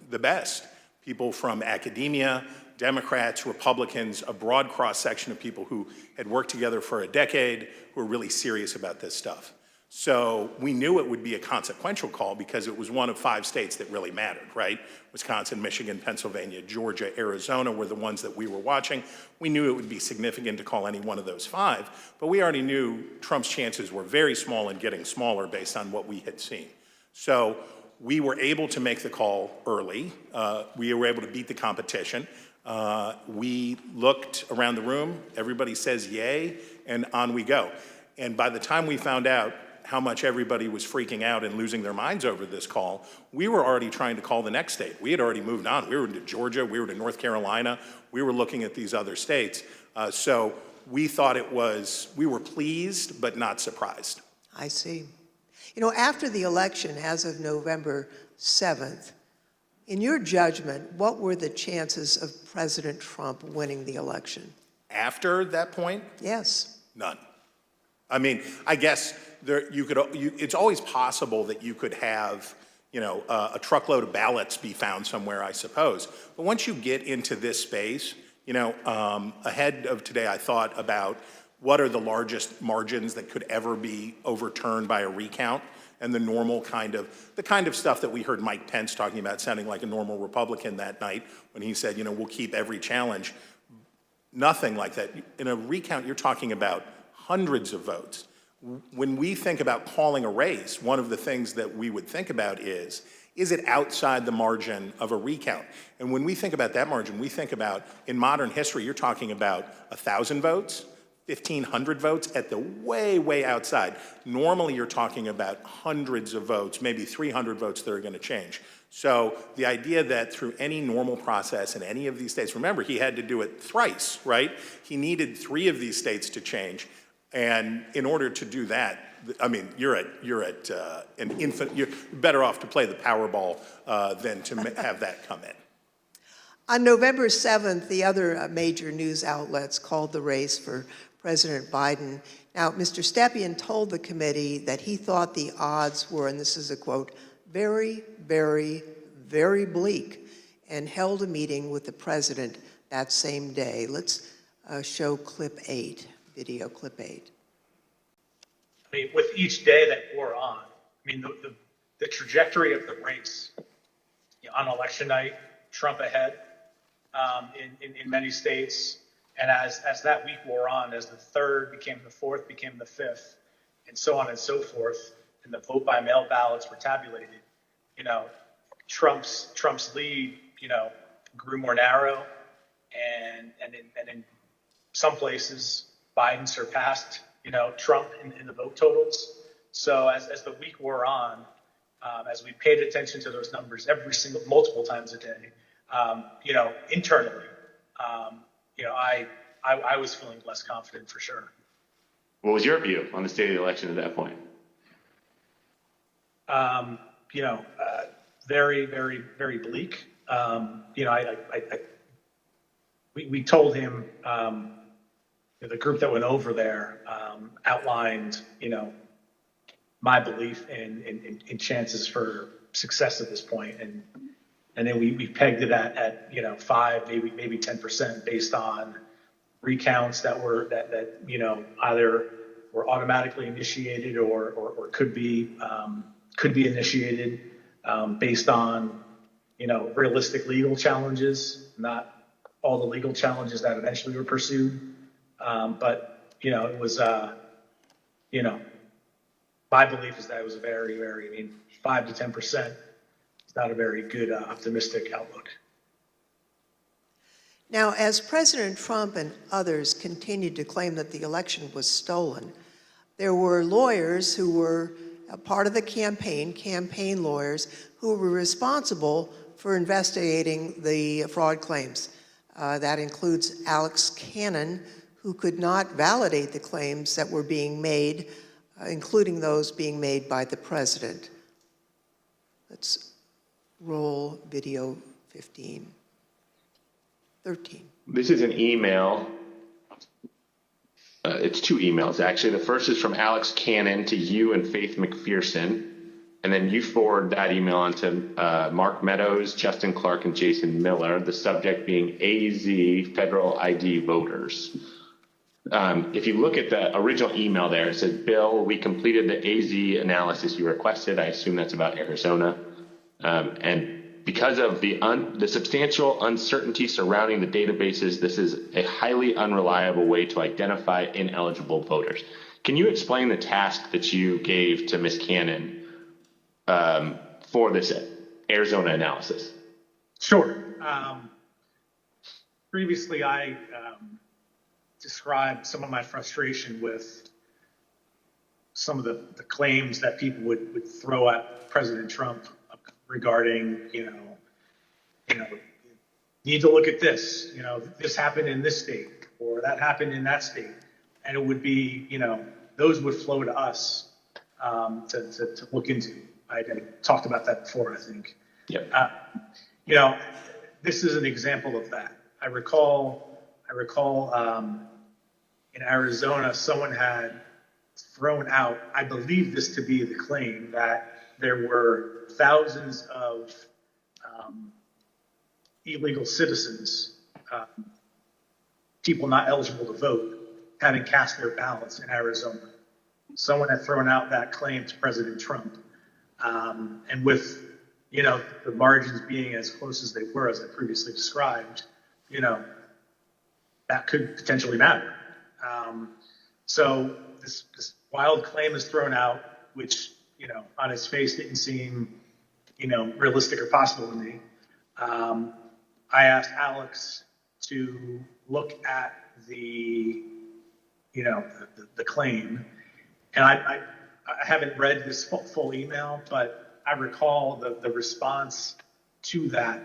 the best. People from academia, Democrats, Republicans, a broad cross-section of people who had worked together for a decade, who are really serious about this stuff. So we knew it would be a consequential call because it was one of 5 states that really mattered, right? Wisconsin, Michigan, Pennsylvania, Georgia, Arizona were the ones that we were watching. We knew it would be significant to call any one of those 5, but we already knew Trump's chances were very small and getting smaller based on what we had seen. So we were able to make the call early. We were able to beat the competition. We looked around the room, everybody says yay, and on we go. And by the time we found out how much everybody was freaking out and losing their minds over this call, we were already trying to call the next state. We had already moved on. We were to Georgia, we were to North Carolina, we were looking at these other states. So we thought we were pleased, but not surprised. I see. After the election, as of November 7th, in your judgment, what were the chances of President Trump winning the election? After that point? Yes. None. I mean, I guess it's always possible that you could have, a truckload of ballots be found somewhere, I suppose. But once you get into this space, ahead of today, I thought about what are the largest margins that could ever be overturned by a recount, and the kind of stuff that we heard Mike Pence talking about, sounding like a normal Republican that night when he said, we'll keep every challenge. Nothing like that. In a recount, you're talking about hundreds of votes. When we think about calling a race, one of the things that we would think about is it outside the margin of a recount? And when we think about that margin, we think about, in modern history, you're talking about 1,000 votes, 1,500 votes at the way, way outside. Normally, you're talking about hundreds of votes, maybe 300 votes that are going to change. So the idea that through any normal process in any of these states, remember, he had to do it thrice, right? He needed 3 of these states to change. And in order to do that, I mean, you're at an infant. You're better off to play the Powerball than to have that come in. On November 7th, the other major news outlets called the race for President Biden. Now, Mr. Stepien told the committee that he thought the odds were, and this is a quote, very, very, very bleak, and held a meeting with the president that same day. Let's show clip 8, video clip 8. I mean, with each day that wore on, I mean, the trajectory of the race, on election night, Trump ahead in many states. And as that week wore on, as the 3rd became the 4th, became the 5th, and so on and so forth, and the vote by mail ballots were tabulated, Trump's lead, grew more narrow, and in some places, Biden surpassed, Trump in the vote totals. So as the week wore on, as we paid attention to those numbers multiple times a day, internally, I was feeling less confident for sure. What was your view on the state of the election at that point? Very, very, very bleak. We told him, the group that went over there outlined, my belief in chances for success at this point, and then we pegged it at 5, maybe 10% based on recounts that either were automatically initiated or could be initiated based on realistic legal challenges, not all the legal challenges that eventually were pursued. But it was my belief is that it was a very, very 5 to 10%. It's not a very good optimistic outlook. Now, as President Trump and others continued to claim that the election was stolen, there were lawyers who were a part of the campaign lawyers, who were responsible for investigating the fraud claims. That includes Alex Cannon, who could not validate the claims that were being made, including those being made by the president. Let's roll video 13. This is an email. It's two emails, actually. The first is from Alex Cannon to you and Faith McPherson. And then you forward that email on to Mark Meadows, Justin Clark, and Jason Miller, the subject being AZ Federal ID voters. If you look at the original email there, it says, Bill, we completed the AZ analysis you requested. I assume that's about Arizona. And because of the substantial uncertainty surrounding the databases, this is a highly unreliable way to identify ineligible voters. Can you explain the task that you gave to Ms. Cannon for this Arizona analysis? Sure. Previously, I described some of my frustration with some of the claims that people would throw at President Trump regarding, you need to look at this, this happened in this state or that happened in that state. And it would be, those would flow to us to look into. I talked about that before, I think. Yep. This is an example of that. I recall in Arizona, someone had thrown out, I believe this to be the claim, that there were thousands of illegal citizens, people not eligible to vote, having cast their ballots in Arizona. Someone had thrown out that claim to President Trump. And with, the margins being as close as they were, as I previously described, that could potentially matter. So this wild claim is thrown out, which, on its face didn't seem, realistic or possible to me. I asked Alex to look at the claim, and I haven't read this full email, but I recall the response to that.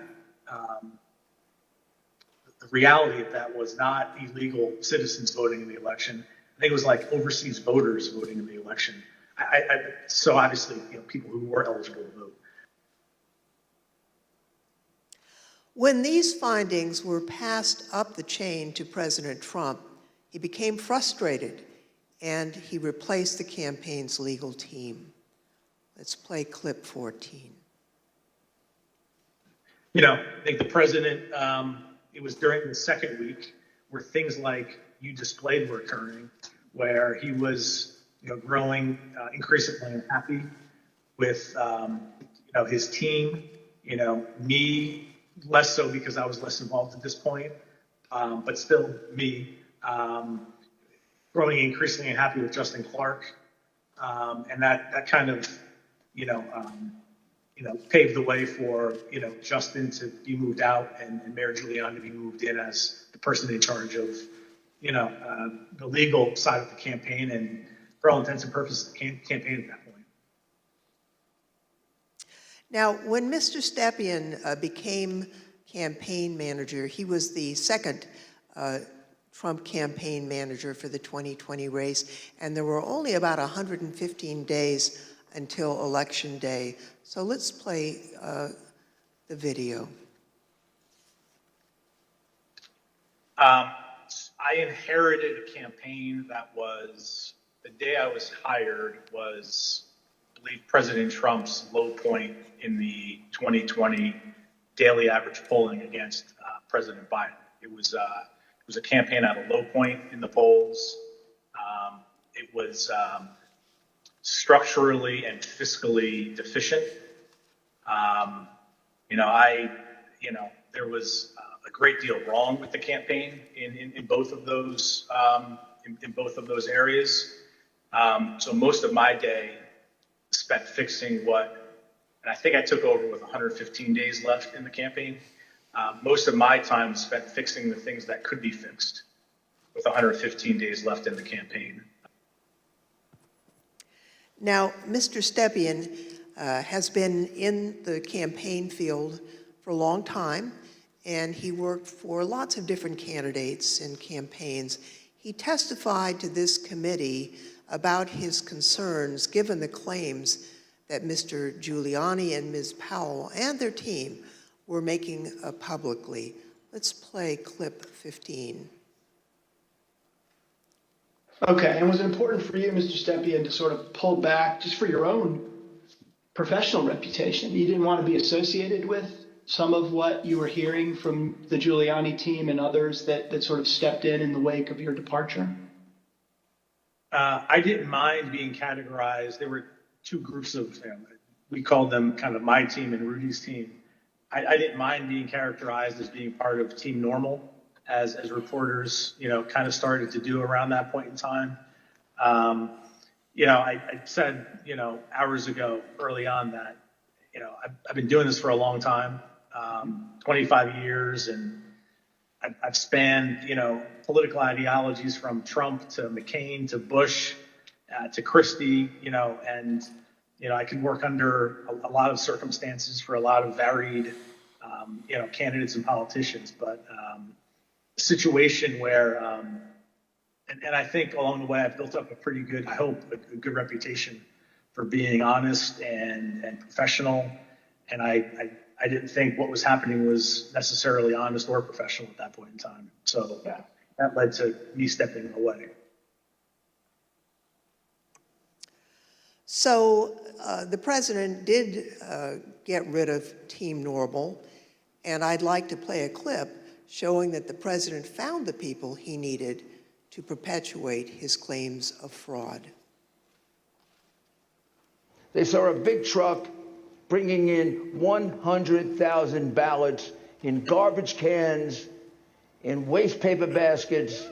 The reality of that was not illegal citizens voting in the election. I think it was like overseas voters voting in the election. So obviously, people who were eligible to vote. When these findings were passed up the chain to President Trump, he became frustrated and he replaced the campaign's legal team. Let's play clip 14. I think the president, it was during the second week where things like you displayed were occurring, where he was growing increasingly unhappy with his team, me less so because I was less involved at this point, but still me growing increasingly unhappy with Justin Clark, and that kind of paved the way for Justin to be moved out and Mayor Giuliani to be moved in as the person in charge of the legal side of the campaign, and for all intents and purposes, the campaign at that point. Now, when Mr. Stepien became campaign manager, he was the second Trump campaign manager for the 2020 race, and there were only about 115 days until Election Day. So let's play the video. I inherited a campaign that was, the day I was hired was, I believe, President Trump's low point in the 2020 daily average polling against President Biden. It was a campaign at a low point in the polls. It was structurally and fiscally deficient. There was a great deal wrong with the campaign in both of those areas. So most of my day spent fixing and I think I took over with 115 days left in the campaign. Most of my time was spent fixing the things that could be fixed with 115 days left in the campaign. Now, Mr. Stepien has been in the campaign field for a long time, and he worked for lots of different candidates and campaigns. He testified to this committee about his concerns given the claims that Mr. Giuliani and Ms. Powell and their team were making publicly. Let's play clip 15. Okay, and was it important for you, Mr. Stepien, to sort of pull back just for your own professional reputation? You didn't want to be associated with some of what you were hearing from the Giuliani team and others that sort of stepped in the wake of your departure? I didn't mind being categorized. There were two groups of, we called them kind of my team and Rudy's team. I didn't mind being characterized as being part of Team Normal, as reporters, kind of started to do around that point in time. I said, hours ago, early on that, I've been doing this for a long time, 25 years, and I've spanned, political ideologies from Trump to McCain to Bush to Christie, and, I can work under a lot of circumstances for a lot of varied, candidates and politicians, but a situation where, and I think along the way I've built up a pretty good, I hope, a good reputation for being honest and professional, and I didn't think what was happening was necessarily honest or professional at that point in time. So that led to me stepping away. So the president did get rid of Team Normal, and I'd like to play a clip showing that the president found the people he needed to perpetuate his claims of fraud. They saw a big truck bringing in 100,000 ballots in garbage cans, in waste paper baskets,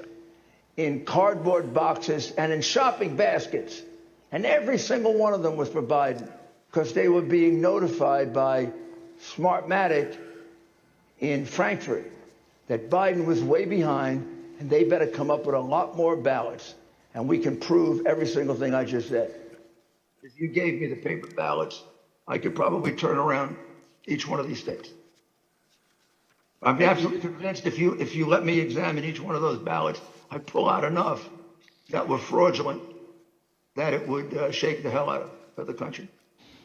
in cardboard boxes, and in shopping baskets. And every single one of them was for Biden because they were being notified by Smartmatic in Frankfurt that Biden was way behind and they better come up with a lot more ballots. And we can prove every single thing I just said. If you gave me the paper ballots, I could probably turn around each one of these states. I'm absolutely convinced if you let me examine each one of those ballots, I'd pull out enough that were fraudulent that it would shake the hell out of the country.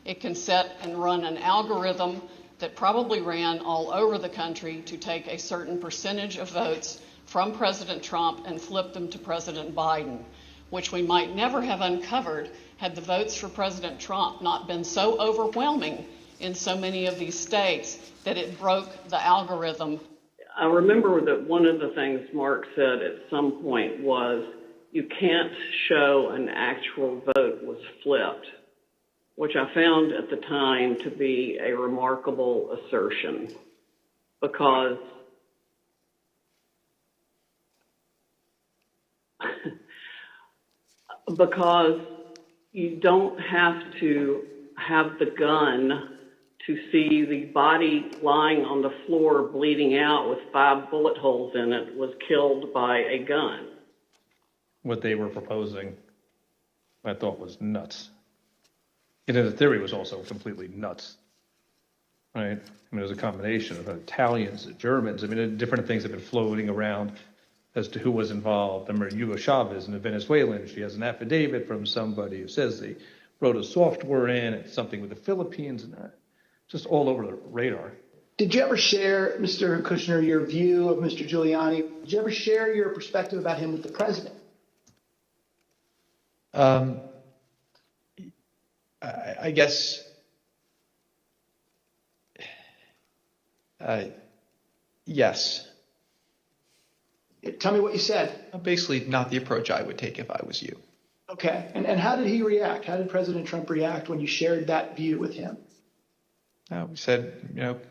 It can set and run an algorithm that probably ran all over the country to take a certain percentage of votes from President Trump and flip them to President Biden, which we might never have uncovered had the votes for President Trump not been so overwhelming in so many of these states that it broke the algorithm. I remember that one of the things Mark said at some point was, you can't show an actual vote was flipped, which I found at the time to be a remarkable assertion because you don't have to have the gun to see the body lying on the floor bleeding out with 5 bullet holes in it was killed by a gun. What they were proposing, I thought was nuts. And the theory was also completely nuts, right? I mean, it was a combination of Italians, Germans. I mean, different things have been floating around as to who was involved. I remember Hugo Chavez and the Venezuelan. She has an affidavit from somebody who says they wrote a software in, it's something with the Philippines, and just all over the radar. Did you ever share, Mr. Kushner, your view of Mr. Giuliani? Did you ever share your perspective about him with the president? I guess, yes. Tell me what you said. Basically, not the approach I would take if I was you. Okay. And how did he react? How did President Trump react when you shared that view with him? We said,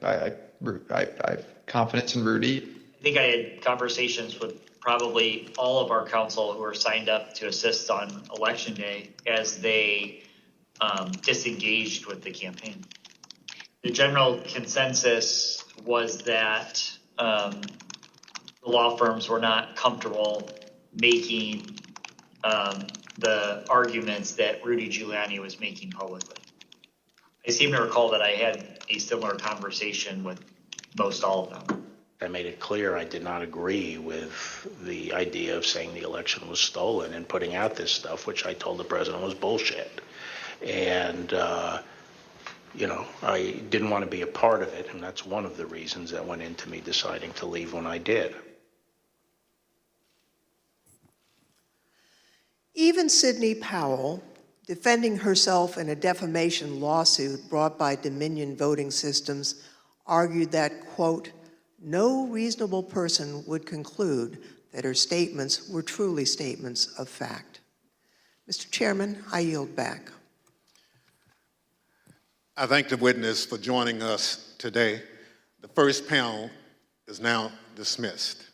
I have confidence in Rudy. I think I had conversations with probably all of our council who are signed up to assist on Election Day as they disengaged with the campaign. the general consensus was that the law firms were not comfortable making the arguments that Rudy Giuliani was making publicly. I seem to recall that I had a similar conversation with most all of them. I made it clear I did not agree with the idea of saying the election was stolen and putting out this stuff, which I told the president was bullshit. And, you know, I didn't want to be a part of it, and that's one of the reasons that went into me deciding to leave when I did. Even Sidney Powell, defending herself in a defamation lawsuit brought by Dominion Voting Systems, argued that, quote, no reasonable person would conclude that her statements were truly statements of fact. Mr. Chairman, I yield back. I thank the witness for joining us today. The first panel is now dismissed.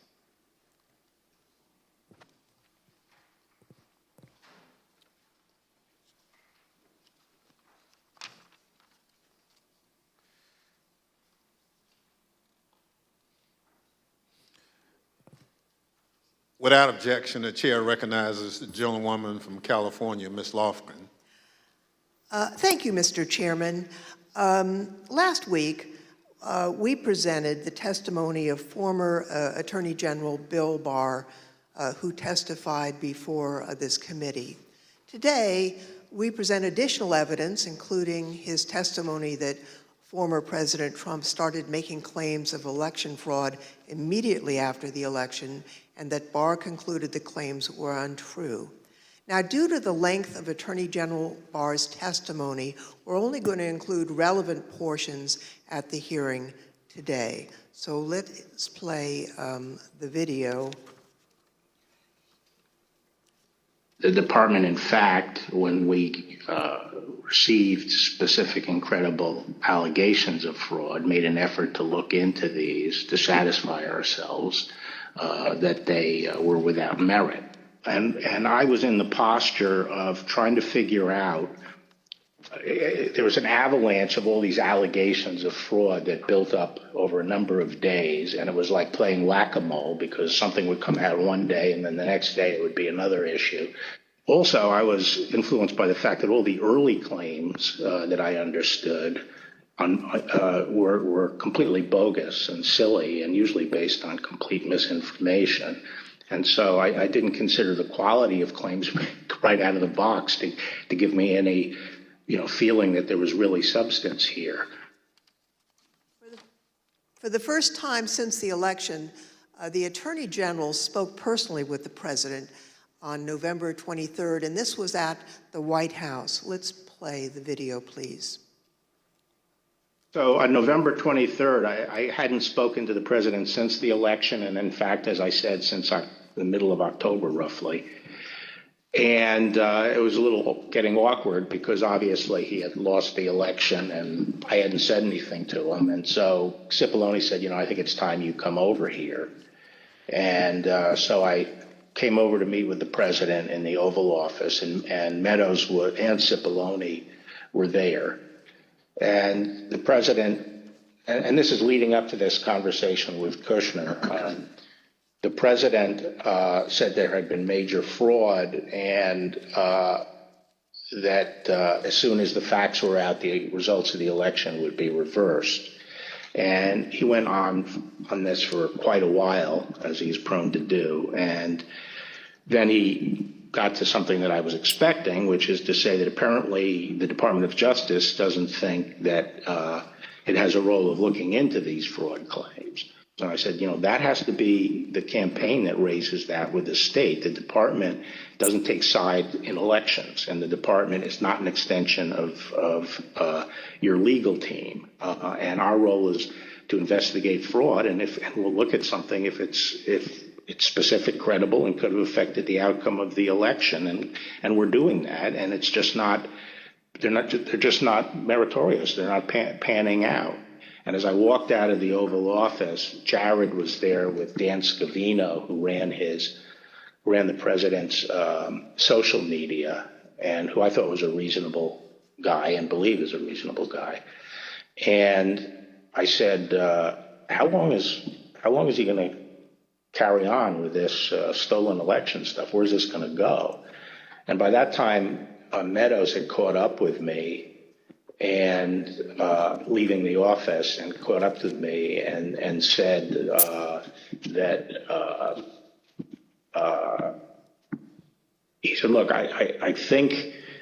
Without objection, the chair recognizes the gentlewoman from California, Ms. Lofgren. Thank you, Mr. Chairman. Last week, we presented the testimony of former Attorney General Bill Barr, who testified before this committee. Today, we present additional evidence, including his testimony that former President Trump started making claims of election fraud immediately after the election, and that Barr concluded the claims were untrue. Now, due to the length of Attorney General Barr's testimony, we're only going to include relevant portions at the hearing today. So let's play the video. The department, in fact, when we received specific and credible allegations of fraud, made an effort to look into these to satisfy ourselves that they were without merit. And I was in the posture of trying to figure out, there was an avalanche of all these allegations of fraud that built up over a number of days, and it was like playing whack-a-mole because something would come out one day and then the next day it would be another issue. Also, I was influenced by the fact that all the early claims that I understood were completely bogus and silly and usually based on complete misinformation. And so I didn't consider the quality of claims right out of the box to give me any, feeling that there was really substance here. For the first time since the election, the Attorney General spoke personally with the President on November 23rd, and this was at the White House. Let's play the video, please. So on November 23rd, I hadn't spoken to the president since the election, and in fact, as I said, since the middle of October, roughly. And it was a little getting awkward because obviously he had lost the election and I hadn't said anything to him. And so Cipollone said, I think it's time you come over here. And so I came over to meet with the president in the Oval Office, and Meadows and Cipollone were there. And the president, and this is leading up to this conversation with Kushner, the president said there had been major fraud and that as soon as the facts were out, the results of the election would be reversed. And he went on this for quite a while, as he's prone to do. And then he got to something that I was expecting, which is to say that apparently the Department of Justice doesn't think that it has a role of looking into these fraud claims. So I said, that has to be the campaign that raises that with the state. The department doesn't take side in elections, and the department is not an extension of your legal team. And our role is to investigate fraud, and we'll look at something if it's specific, credible, and could have affected the outcome of the election. And we're doing that, and it's just not. They're just not meritorious. They're not panning out. And as I walked out of the Oval Office, Jared was there with Dan Scavino, who ran the president's social media, and who I thought was a reasonable guy and believe is a reasonable guy. And I said, how long is he going to carry on with this stolen election stuff? Where's this going to go? And by that time, Meadows had caught up with me and leaving the office and caught up with me and said that he said, look, I think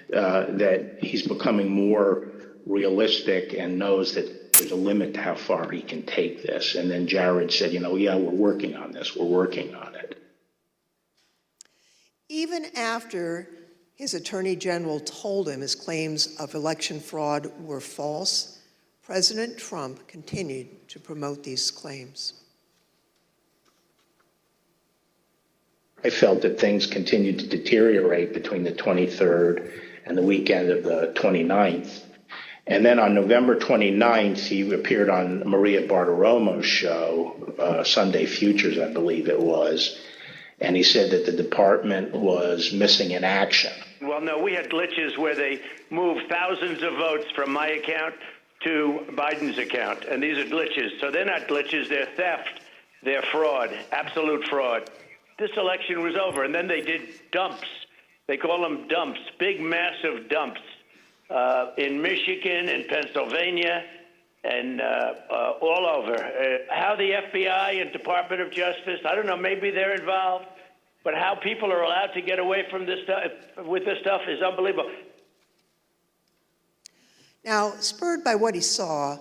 that he's becoming more realistic and knows that there's a limit to how far he can take this. And then Jared said, yeah, we're working on this. We're working on it. Even after his attorney general told him his claims of election fraud were false, President Trump continued to promote these claims. I felt that things continued to deteriorate between the 23rd and the weekend of the 29th. And then on November 29th, he appeared on Maria Bartiromo's show, Sunday Futures, I believe it was, and he said that the department was missing in action. Well, no, we had glitches where they moved thousands of votes from my account to Biden's account, and these are glitches. So they're not glitches, they're theft, they're fraud, absolute fraud. This election was over, and then they did dumps. They call them dumps, big, massive dumps in Michigan and Pennsylvania and all over. How the FBI and Department of Justice, I don't know, maybe they're involved, but how people are allowed to get away from this stuff with this stuff is unbelievable. Now, spurred by what he saw,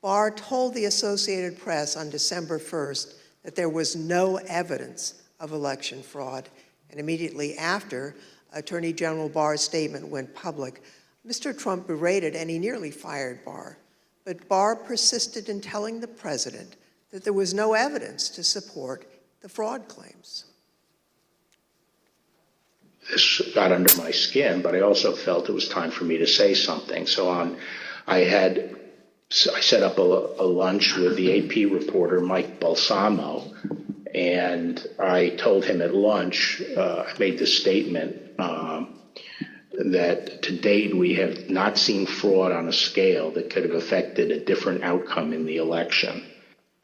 Barr told the Associated Press on December 1st that there was no evidence of election fraud. And immediately after Attorney General Barr's statement went public, Mr. Trump berated and he nearly fired Barr. But Barr persisted in telling the president that there was no evidence to support the fraud claims. This got under my skin, but I also felt it was time for me to say something. So I set up a lunch with the AP reporter, Mike Balsamo, and I told him at lunch, I made this statement that to date we have not seen fraud on a scale that could have affected a different outcome in the election.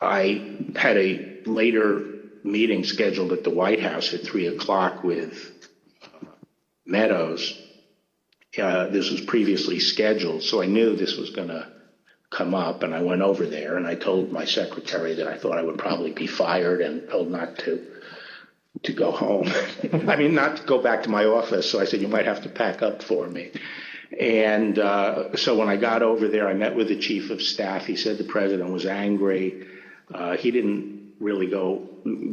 I had a later meeting scheduled at the White House at 3 o'clock with Meadows. This was previously scheduled, so I knew this was going to come up, and I went over there and I told my secretary that I thought I would probably be fired and told not to go home. I mean, not to go back to my office. So I said, you might have to pack up for me. And so when I got over there, I met with the chief of staff. He said the president was angry. He didn't really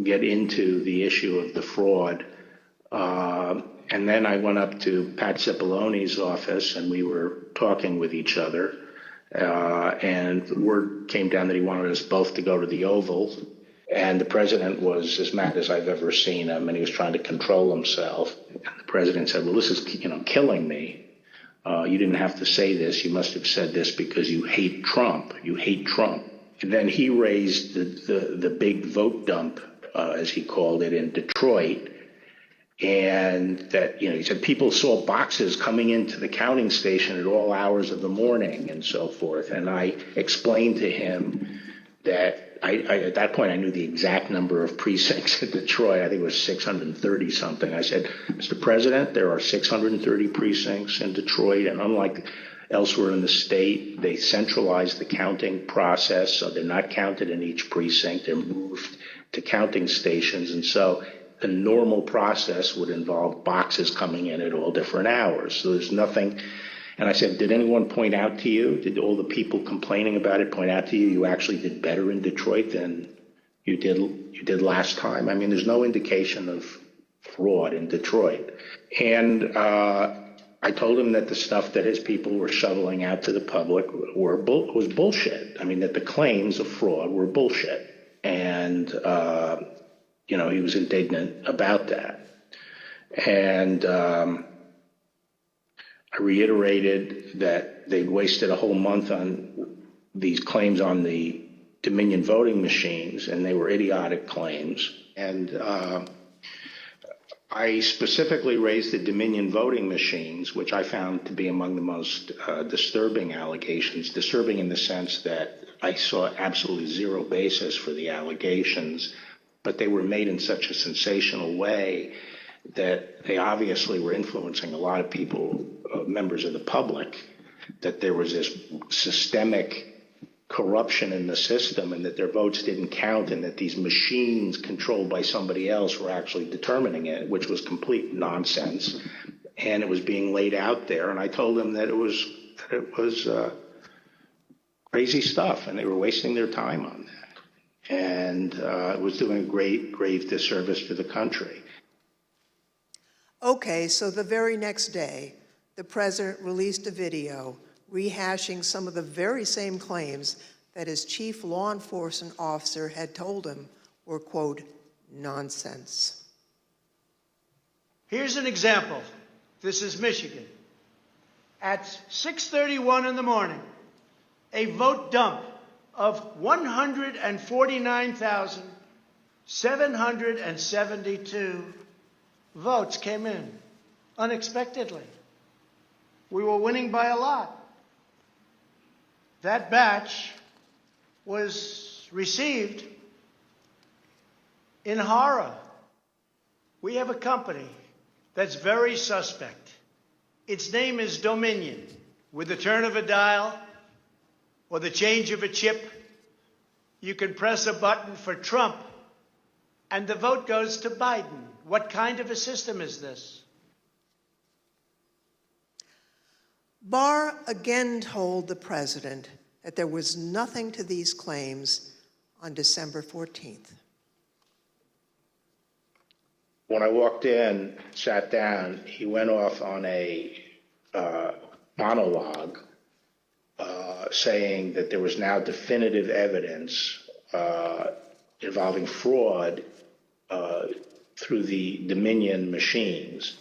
get into the issue of the fraud. And then I went up to Pat Cipollone's office and we were talking with each other. And word came down that he wanted us both to go to the Oval. And the president was as mad as I've ever seen him, and he was trying to control himself. And the president said, well, this is killing me. You didn't have to say this. You must have said this because you hate Trump. You hate Trump. And then he raised the big vote dump, as he called it, in Detroit. And that, he said people saw boxes coming into the counting station at all hours of the morning and so forth. And I explained to him that at that point, I knew the exact number of precincts in Detroit. I think it was 630 something. I said, Mr. President, there are 630 precincts in Detroit, and unlike elsewhere in the state, they centralized the counting process, so they're not counted in each precinct. They're moved to counting stations, and so the normal process would involve boxes coming in at all different hours. So there's nothing. And I said, did anyone point out to you, did all the people complaining about it point out to you, you actually did better in Detroit than you did last time? I mean, there's no indication of fraud in Detroit. And I told him that the stuff that his people were shoveling out to the public was bullshit. I mean, that the claims of fraud were bullshit. And, he was indignant about that. And I reiterated that they'd wasted a whole month on these claims on the Dominion voting machines, and they were idiotic claims. And I specifically raised the Dominion voting machines, which I found to be among the most disturbing allegations. Disturbing in the sense that I saw absolutely zero basis for the allegations, but they were made in such a sensational way that they obviously were influencing a lot of people, members of the public, that there was this systemic corruption in the system and that their votes didn't count and that these machines controlled by somebody else were actually determining it, which was complete nonsense. And it was being laid out there. And I told them that it was crazy stuff and they were wasting their time on that. And it was doing a grave disservice to the country. Okay, so the very next day, the president released a video rehashing some of the very same claims that his chief law enforcement officer had told him were, quote, nonsense. Here's an example. This is Michigan. At 6:31 in the morning, a vote dump of 149,772 votes came in unexpectedly. We were winning by a lot. That batch was received in horror. We have a company that's very suspect. Its name is Dominion. With the turn of a dial or the change of a chip, you can press a button for Trump and the vote goes to Biden. What kind of a system is this? Barr again told the president that there was nothing to these claims on December 14th. When I walked in, sat down, he went off on a monologue saying that there was now definitive evidence involving fraud through the Dominion machines.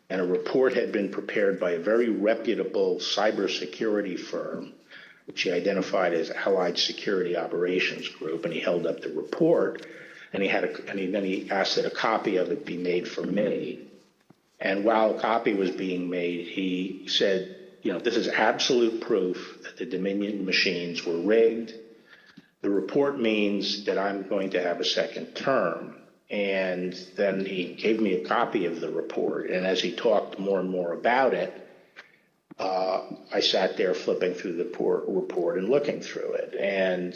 And a report had been prepared by a very reputable cybersecurity firm, which he identified as Allied Security Operations Group. And he held up the report, and then he asked that a copy of it be made for me. And while a copy was being made, he said, you know, this is absolute proof that the Dominion machines were rigged. The report means that I'm going to have a second term. And then he gave me a copy of the report. And as he talked more and more about it, I sat there flipping through the report and looking through it. And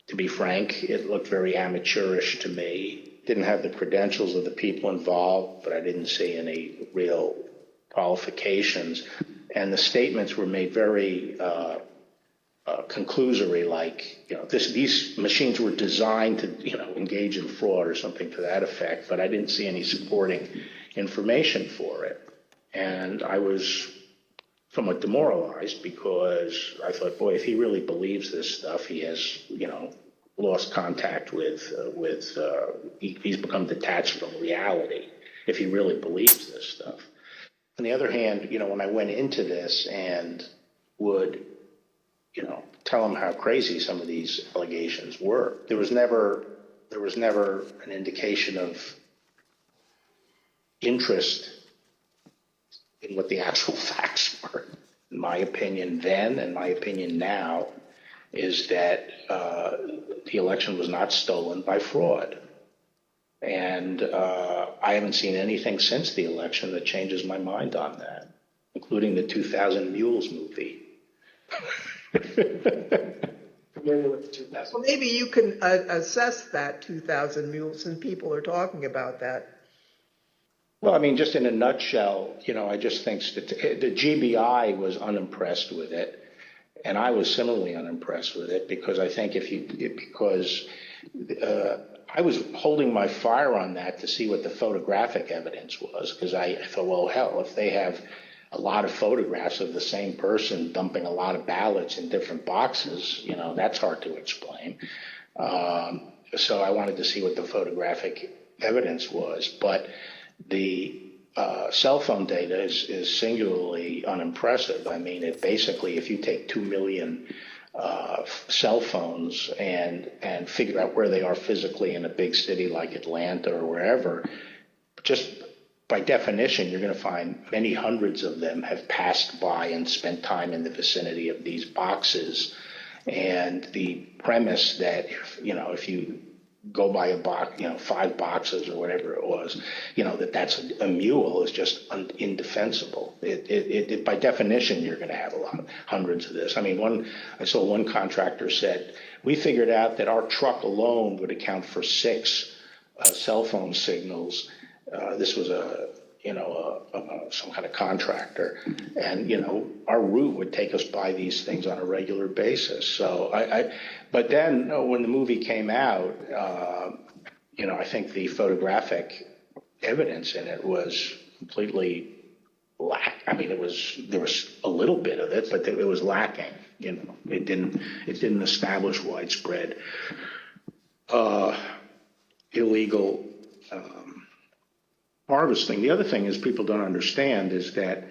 to be frank, it looked very amateurish to me. Didn't have the credentials of the people involved, but I didn't see any real qualifications. And the statements were made very conclusory, like, you know, these machines were designed to, you know, engage in fraud or something to that effect, but I didn't see any supporting information for it. And I was somewhat demoralized because I thought, boy, if he really believes this stuff, he has, you know, lost contact with he's become detached from reality if he really believes this stuff. On the other hand, you know, when I went into this and would, you know, tell him how crazy some of these allegations were, there was never an indication of interest in what the actual facts were. In my opinion then, and my opinion now, is that the election was not stolen by fraud. And I haven't seen anything since the election that changes my mind on that, including the 2000 Mules movie. Well, maybe you can assess that 2,000 Mules since people are talking about that. Well, I mean, just in a nutshell, you know, I just think the GBI was unimpressed with it, and I was similarly unimpressed with it because I think I was holding my fire on that to see what the photographic evidence was, because I thought, well, hell, if they have a lot of photographs of the same person dumping a lot of ballots in different boxes, you know, that's hard to explain. So I wanted to see what the photographic evidence was. But the cell phone data is singularly unimpressive. I mean, it basically, if you take 2 million cell phones and figure out where they are physically in a big city like Atlanta or wherever, just by definition, you're going to find many hundreds of them have passed by and spent time in the vicinity of these boxes. And the premise that, if you go by a box, 5 boxes or whatever it was, that's a mule is just indefensible. It by definition, you're going to have hundreds of this. I mean, I saw one contractor said, we figured out that our truck alone would account for 6 cell phone signals. This was some kind of contractor, and our route would take us by these things on a regular basis. So but then when the movie came out, I think the photographic evidence in it was completely I mean, there was a little bit of it, but it was lacking. It didn't establish widespread illegal harvesting. The other thing is people don't understand is that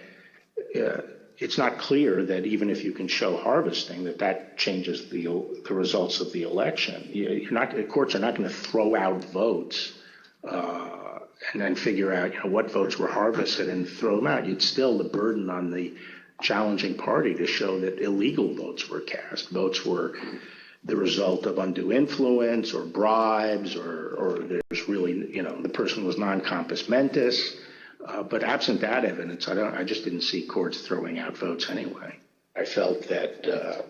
it's not clear that even if you can show harvesting, that changes the results of the election. The courts are not going to throw out votes and then figure out what votes were harvested and throw them out. It's still the burden on the challenging party to show that illegal votes were cast. Votes were the result of undue influence or bribes, or there's really, the person was non compos mentis. But absent that evidence, I just didn't see courts throwing out votes anyway. I felt that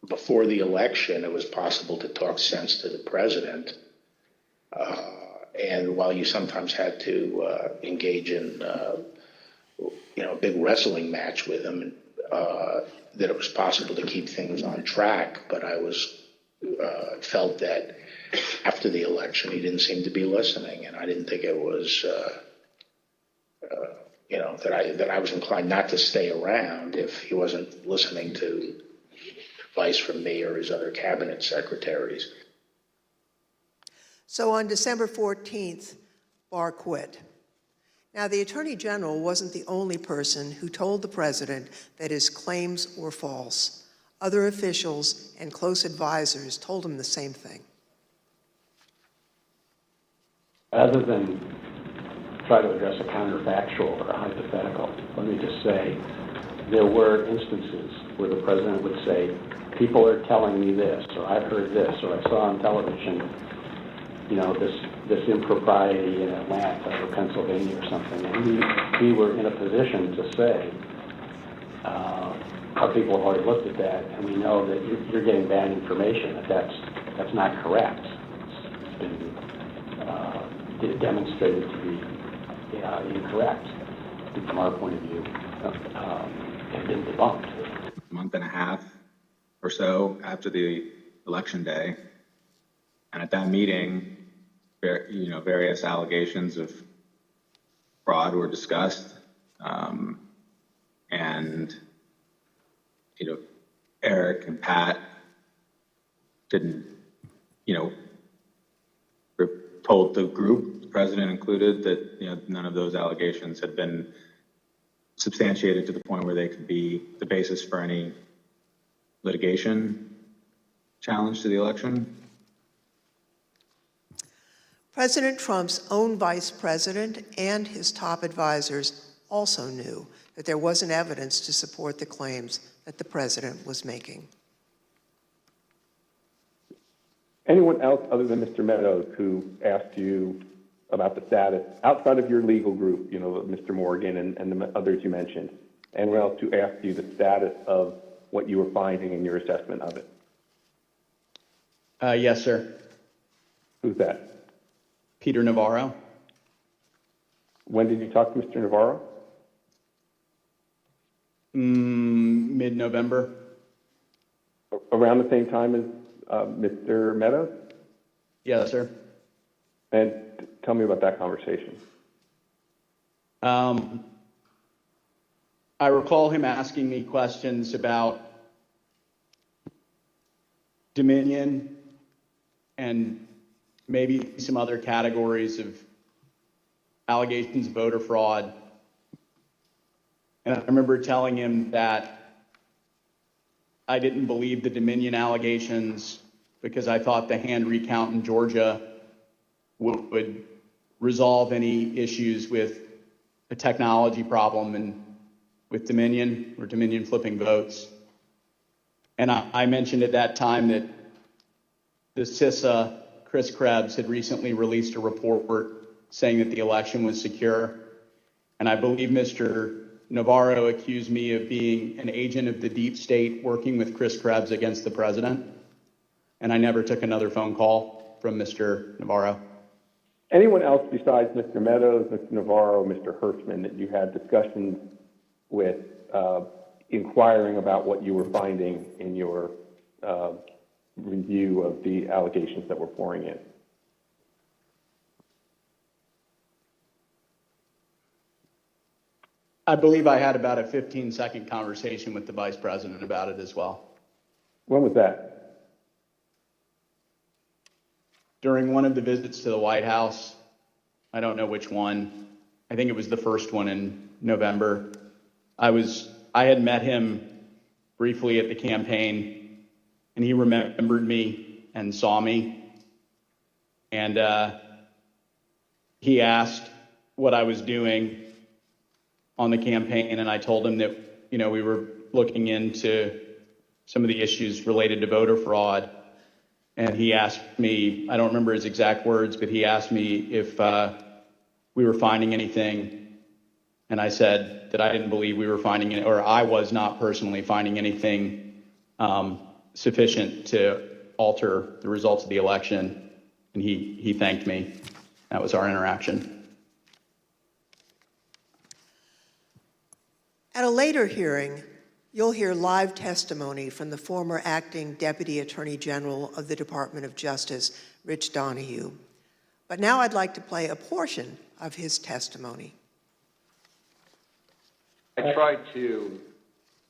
before the election, it was possible to talk sense to the president. And while you sometimes had to engage in, a big wrestling match with him, that it was possible to keep things on track, but I felt that after the election, he didn't seem to be listening, and I didn't think it was, that I was inclined not to stay around if he wasn't listening to advice from me or his other cabinet secretaries. So on December 14th, Barr quit. Now, the Attorney General wasn't the only person who told the president that his claims were false. Other officials and close advisors told him the same thing. Rather than try to address a counterfactual or a hypothetical, let me just say there were instances where the president would say, people are telling me this, or I've heard this, or I saw on television, this impropriety in Atlanta or Pennsylvania or something, and we were in a position to say, our people have already looked at that, and we know that you're getting bad information, that's not correct. It's been demonstrated to be incorrect from our point of view, and been debunked. A month and a half or so after the election day, and at that meeting, various allegations of fraud were discussed, and Eric and Pat didn't, told the group, the president included, that none of those allegations had been substantiated to the point where they could be the basis for any litigation challenge to the election. President Trump's own vice president and his top advisors also knew that there wasn't evidence to support the claims that the president was making. Anyone else other than Mr. Meadows who asked you about the status outside of your legal group, Mr. Morgan and the others you mentioned, anyone else who asked you the status of what you were finding in your assessment of it? Yes, sir. Who's that? Peter Navarro. When did you talk to Mr. Navarro? Mid-November. Around the same time as Mr. Meadows? Yes, sir. And tell me about that conversation. I recall him asking me questions about Dominion and maybe some other categories of allegations of voter fraud. And I remember telling him that I didn't believe the Dominion allegations because I thought the hand recount in Georgia would resolve any issues with a technology problem and with Dominion or Dominion flipping votes. And I mentioned at that time that the CISA, Chris Krebs, had recently released a report saying that the election was secure. And I believe Mr. Navarro accused me of being an agent of the deep state working with Chris Krebs against the president. And I never took another phone call from Mr. Navarro. Anyone else besides Mr. Meadows, Mr. Navarro, Mr. Hirschman that you had discussions with inquiring about what you were finding in your review of the allegations that were pouring in? I believe I had about a 15-second conversation with the vice president about it as well. When was that? During one of the visits to the White House. I don't know which one. I think it was the first one in November. I had met him briefly at the campaign, and he remembered me and saw me. And he asked what I was doing on the campaign, and I told him that, we were looking into some of the issues related to voter fraud. And he asked me, I don't remember his exact words, but he asked me if we were finding anything. And I said that I didn't believe we were finding it, or I was not personally finding anything sufficient to alter the results of the election. And he thanked me. That was our interaction. At a later hearing, you'll hear live testimony from the former acting Deputy Attorney General of the Department of Justice, Rich Donoghue. But now I'd like to play a portion of his testimony. I tried to,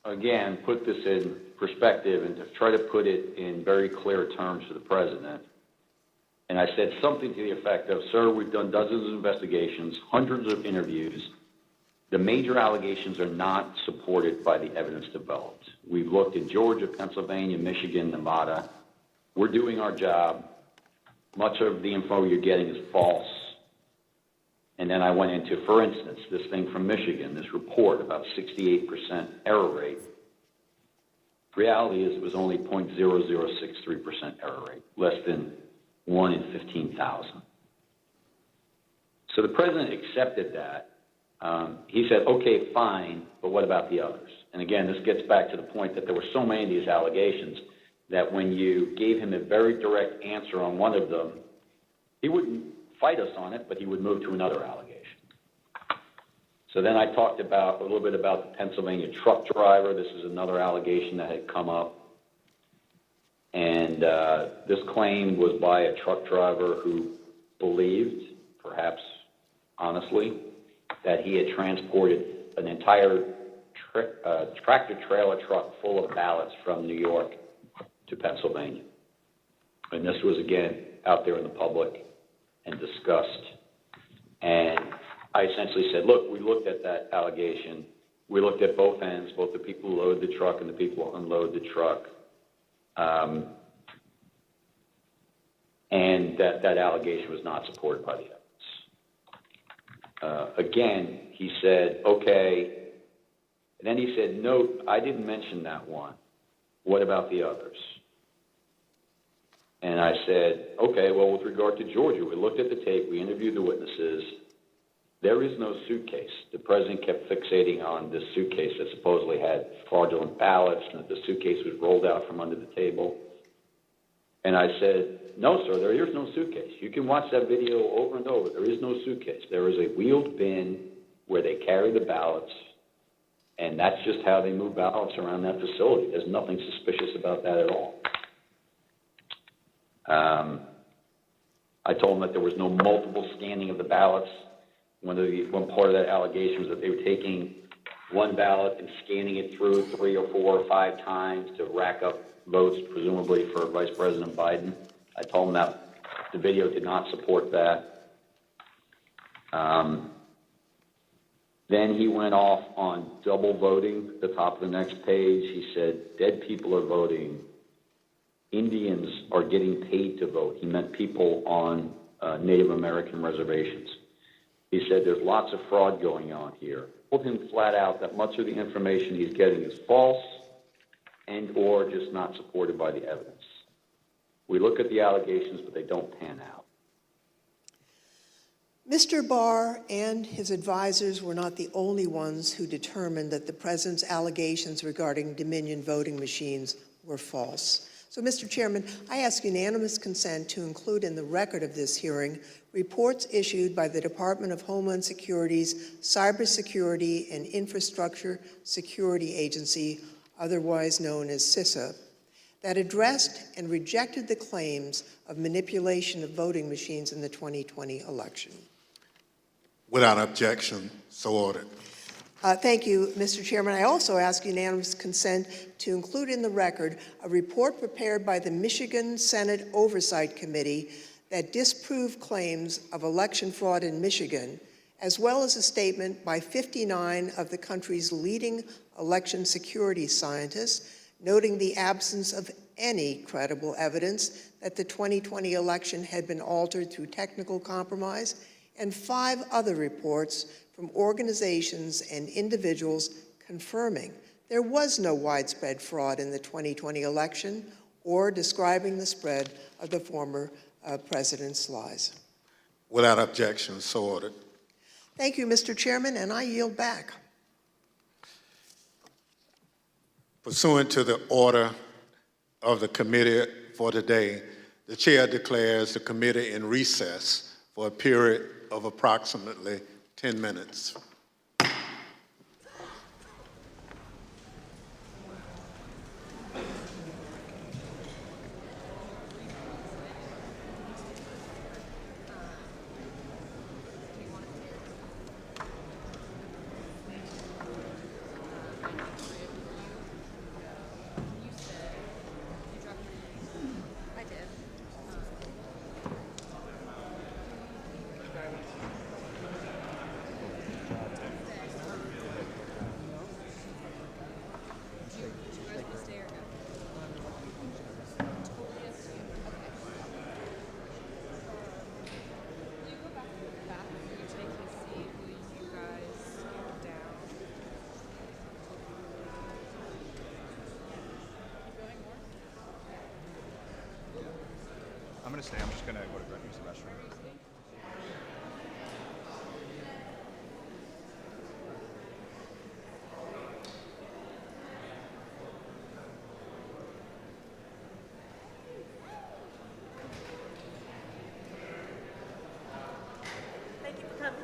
again, put this in perspective and to try to put it in very clear terms to the president. And I said something to the effect of, sir, we've done dozens of investigations, hundreds of interviews. The major allegations are not supported by the evidence developed. We've looked in Georgia, Pennsylvania, Michigan, Nevada. We're doing our job. Much of the info you're getting is false. And then I went into, for instance, this thing from Michigan, this report about 68% error rate. Reality is it was only 0.0063% error rate, less than 1 in 15,000. So the president accepted that. He said, okay, fine, but what about the others? And again, this gets back to the point that there were so many of these allegations that when you gave him a very direct answer on one of them, he wouldn't fight us on it, but he would move to another allegation. So then I talked about a little bit about the Pennsylvania truck driver. This is another allegation that had come up. And this claim was by a truck driver who believed, perhaps honestly, that he had transported an entire tractor-trailer truck full of ballots from New York to Pennsylvania. And this was, again, out there in the public and discussed. And I essentially said, look, we looked at that allegation. We looked at both ends, both the people who load the truck and the people who unload the truck. And that allegation was not supported by the evidence. Again, he said, okay. And then he said, no, I didn't mention that one. What about the others? And I said, okay, well, with regard to Georgia, we looked at the tape, we interviewed the witnesses. There is no suitcase. The president kept fixating on this suitcase that supposedly had fraudulent ballots and that the suitcase was rolled out from under the table. And I said, no, sir, there is no suitcase. You can watch that video over and over. There is no suitcase. There is a wheeled bin where they carry the ballots, and that's just how they move ballots around that facility. There's nothing suspicious about that at all. I told them that there was no multiple scanning of the ballots. One part of that allegation was that they were taking one ballot and scanning it through 3 or 4 or 5 times to rack up votes, presumably for Vice President Biden. I told him that the video did not support that. Then he went off on double voting. At the top of the next page, he said, dead people are voting. Indians are getting paid to vote. He meant people on Native American reservations. He said there's lots of fraud going on here. Told him flat out that much of the information he's getting is false and or just not supported by the evidence. We look at the allegations, but they don't pan out. Mr. Barr and his advisors were not the only ones who determined that the president's allegations regarding Dominion voting machines were false. So, Mr. Chairman, I ask unanimous consent to include in the record of this hearing reports issued by the Department of Homeland Security's Cybersecurity and Infrastructure Security Agency, otherwise known as CISA, that addressed and rejected the claims of manipulation of voting machines in the 2020 election. Without objection, so ordered. Thank you, Mr. Chairman. I also ask unanimous consent to include in the record a report prepared by the Michigan Senate Oversight Committee that disproved claims of election fraud in Michigan, as well as a statement by 59 of the country's leading election security scientists, noting the absence of any credible evidence that the 2020 election had been altered through technical compromise, and 5 other reports from organizations and individuals confirming there was no widespread fraud in the 2020 election or describing the spread of the former president's lies. Without objection, so ordered. Thank you, Mr. Chairman, and I yield back. Pursuant to the order of the committee for today, the chair declares the committee in recess for a period of approximately 10 minutes. I'm going to stay. I'm just going to go to use the restroom. Thank you for coming.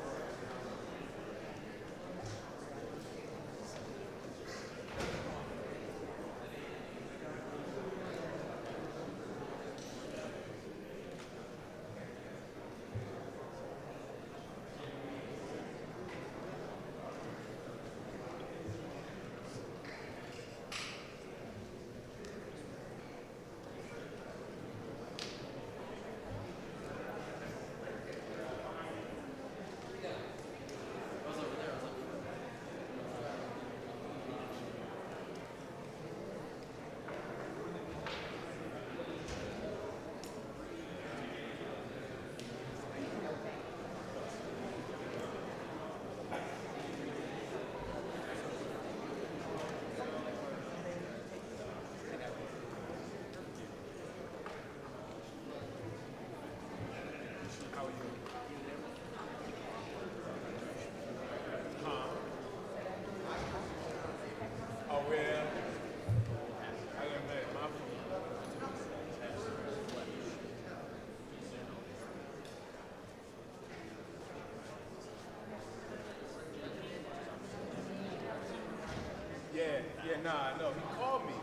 Yeah, nah, no, he called me.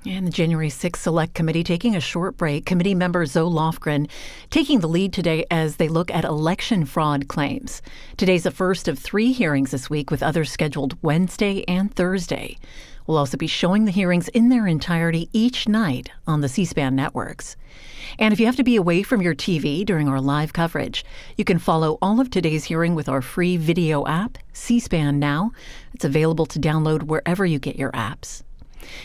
And the January 6th Select Committee taking a short break. Committee member Zoe Lofgren taking the lead today as they look at election fraud claims. Today's the first of 3 hearings this week, with others scheduled Wednesday and Thursday. We'll also be showing the hearings in their entirety each night on the C-SPAN networks. And if you have to be away from your TV during our live coverage, you can follow all of today's hearing with our free video app, C-SPAN Now. It's available to download wherever you get your apps.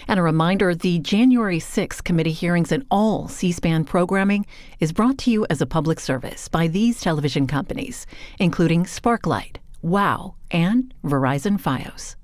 And a reminder, the January 6th committee hearings and all C-SPAN programming is brought to you as a public service by these television companies, including Sparklight, WOW, and Verizon Fios.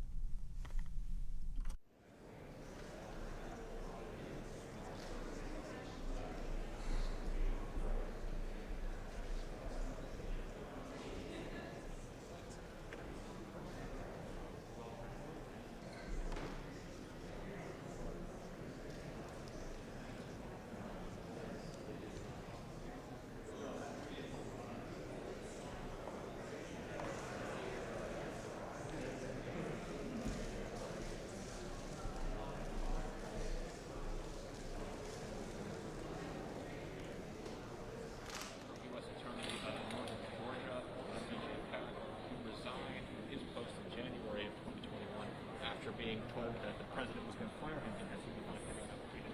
being told that the president was going to fire him because he was not getting enough treated.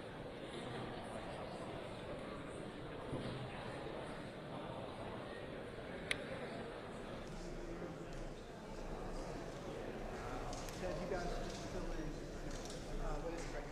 Ted, you guys fill in what is correct.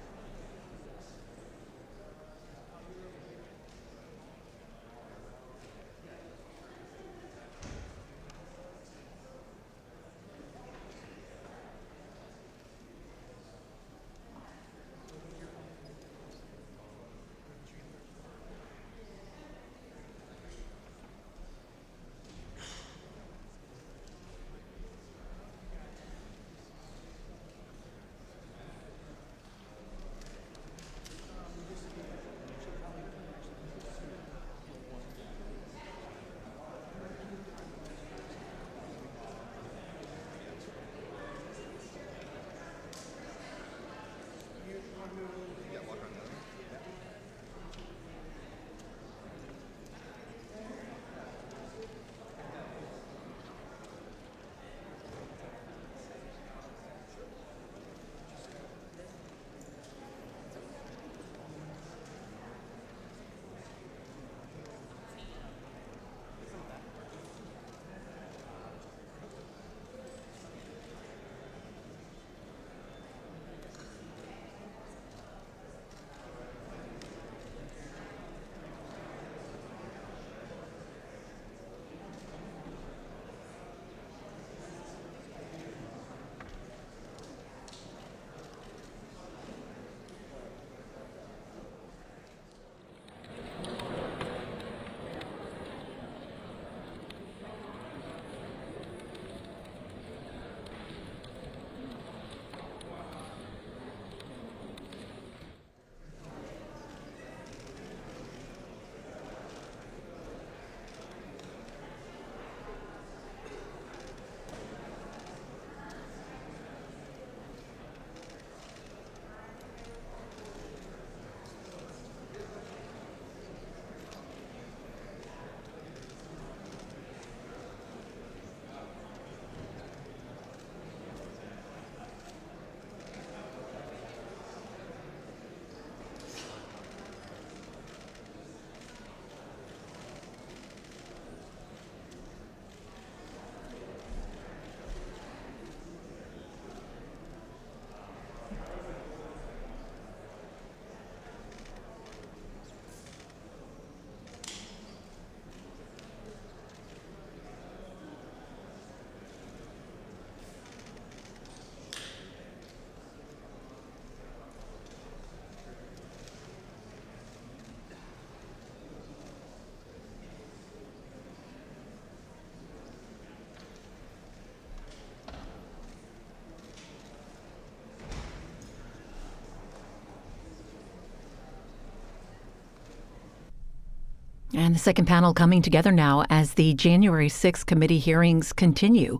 And the second panel coming together now as the January 6th committee hearings continue.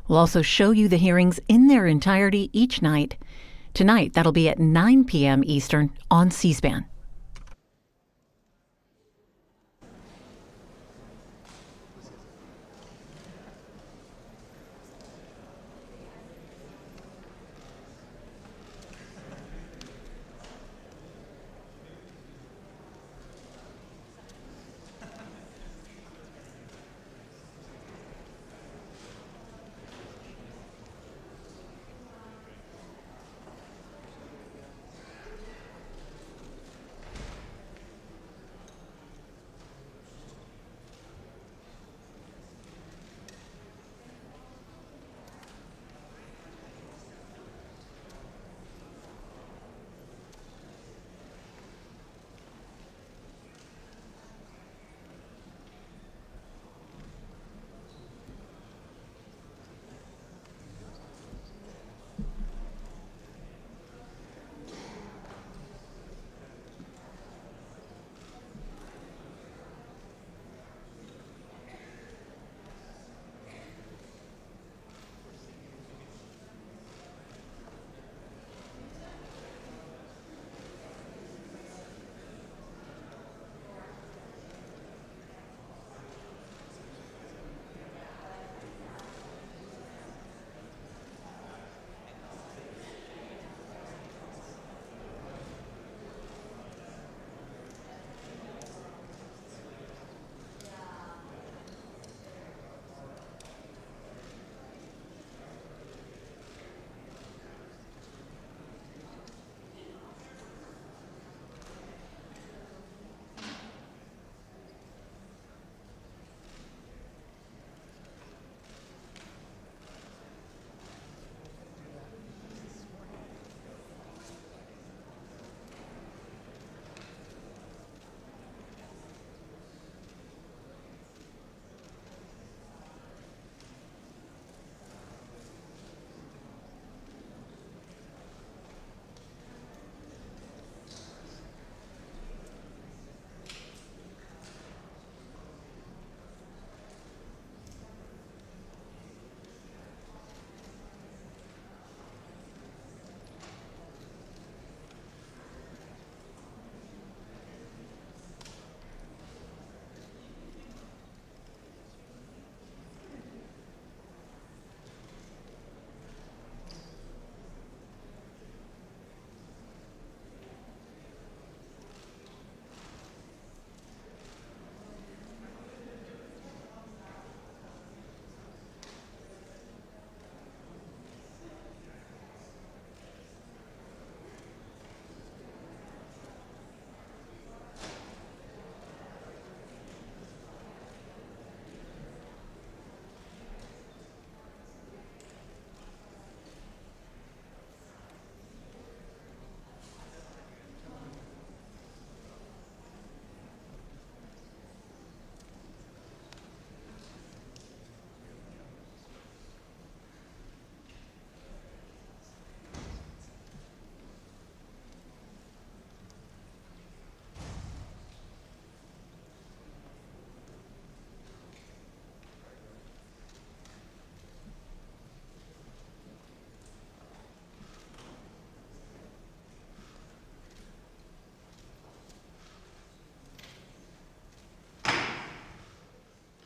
We'll also show you the hearings in their entirety each night. Tonight, that'll be at 9 p.m. Eastern on C-SPAN.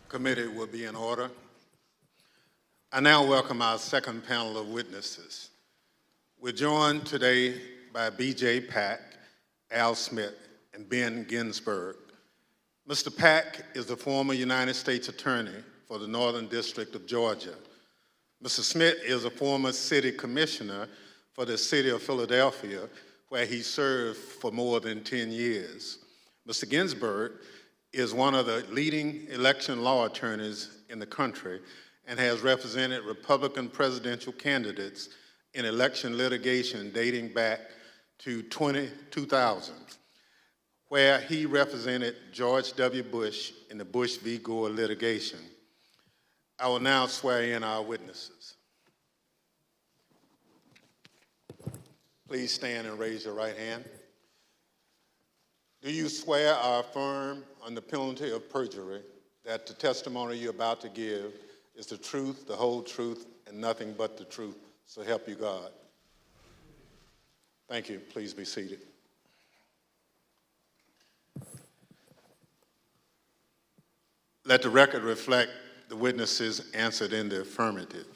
Committee will be in order. I now welcome our second panel of witnesses. We're joined today by B.J. Pack, Al Smith, and Ben Ginsberg. Mr. Pack is the former United States Attorney for the Northern District of Georgia. Mr. Smith is a former city commissioner for the city of Philadelphia, where he served for more than 10 years. Mr. Ginsberg is one of the leading election law attorneys in the country and has represented Republican presidential candidates in election litigation dating back to 2000, where he represented George W. Bush in the Bush v. Gore litigation. I will now swear in our witnesses. Please stand and raise your right hand. Do you swear or affirm on the penalty of perjury that the testimony you're about to give is the truth, the whole truth, and nothing but the truth, so help you God? Thank you. Please be seated. Let the record reflect the witnesses answered in the affirmative.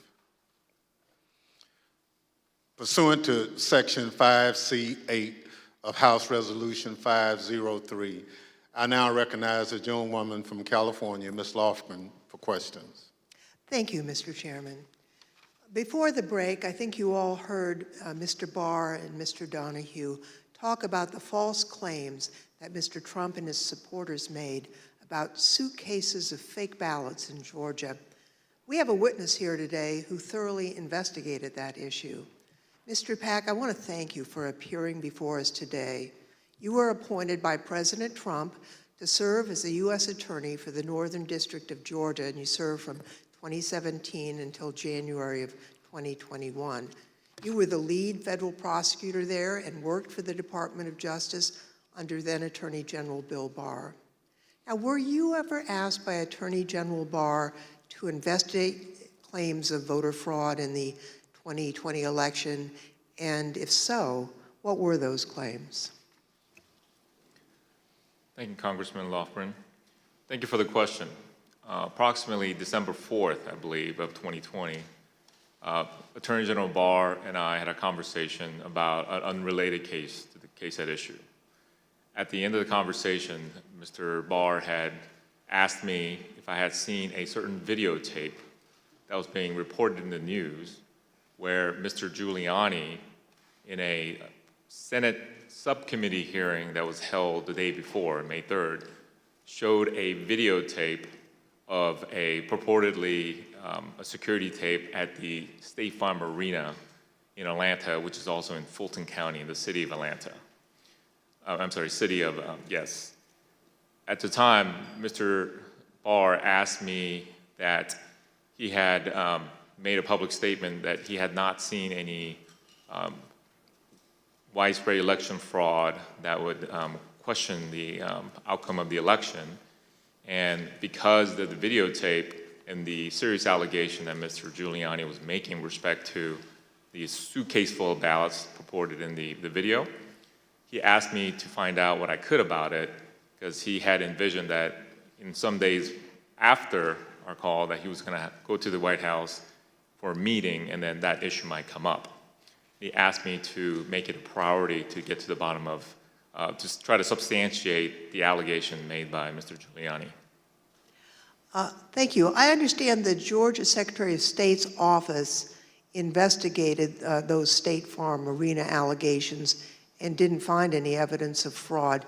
Pursuant to Section 5C8 of House Resolution 503, I now recognize the gentlewoman from California, Ms. Lofgren, for questions. Thank you, Mr. Chairman. Before the break, I think you all heard Mr. Barr and Mr. Donahue talk about the false claims that Mr. Trump and his supporters made about suitcases of fake ballots in Georgia. We have a witness here today who thoroughly investigated that issue. Mr. Pack, I want to thank you for appearing before us today. You were appointed by President Trump to serve as a U.S. Attorney for the Northern District of Georgia, and you served from 2017 until January of 2021. You were the lead federal prosecutor there and worked for the Department of Justice under then Attorney General Bill Barr. Now, were you ever asked by Attorney General Barr to investigate claims of voter fraud in the 2020 election? And if so, what were those claims? Thank you, Congressman Lofgren. Thank you for the question. Approximately December 4th, I believe, of 2020, Attorney General Barr and I had a conversation about an unrelated case to the case at issue. At the end of the conversation, Mr. Barr had asked me if I had seen a certain videotape that was being reported in the news where Mr. Giuliani, in a Senate subcommittee hearing that was held the day before, May 3rd, showed a videotape of a purportedly a security tape at the State Farm Arena in Atlanta, which is also in Fulton County in the city of Atlanta. Yes. At the time, Mr. Barr asked me that he had made a public statement that he had not seen any widespread election fraud that would question the outcome of the election. And because of the videotape and the serious allegation that Mr. Giuliani was making with respect to the suitcase full of ballots purported in the video, he asked me to find out what I could about it, because he had envisioned that in some days after our call that he was going to go to the White House for a meeting, and then that issue might come up. He asked me to make it a priority to get to the bottom of, just try to substantiate the allegation made by Mr. Giuliani. Thank you. I understand the Georgia Secretary of State's office investigated those State Farm Arena allegations and didn't find any evidence of fraud.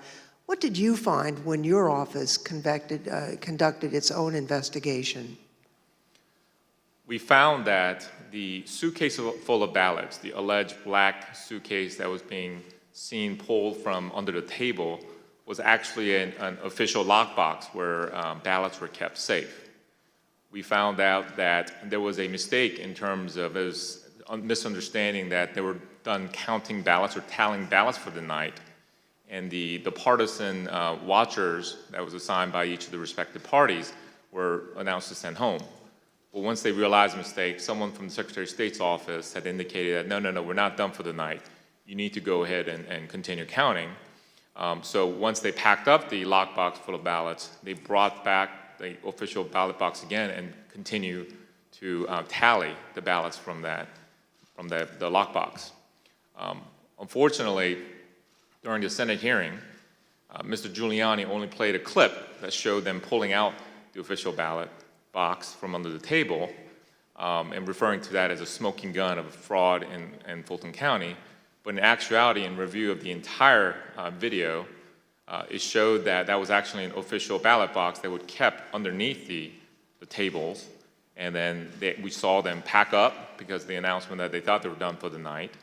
What did you find when your office conducted its own investigation? We found that the suitcase full of ballots, the alleged black suitcase that was being seen pulled from under the table, was actually an official lockbox where ballots were kept safe. We found out that there was a mistake in terms of a misunderstanding that they were done counting ballots or tallying ballots for the night, and the partisan watchers that was assigned by each of the respective parties were announced to send home. But once they realized the mistake, someone from the Secretary of State's office had indicated that, no, we're not done for the night. You need to go ahead and continue counting. So once they packed up the lockbox full of ballots, they brought back the official ballot box again and continued to tally the ballots from the lockbox. Unfortunately, during the Senate hearing, Mr. Giuliani only played a clip that showed them pulling out the official ballot box from under the table and referring to that as a smoking gun of fraud in Fulton County. But in actuality, in review of the entire video, it showed that that was actually an official ballot box that was kept underneath the tables. And then we saw them pack up because of the announcement that they thought they were done for the night.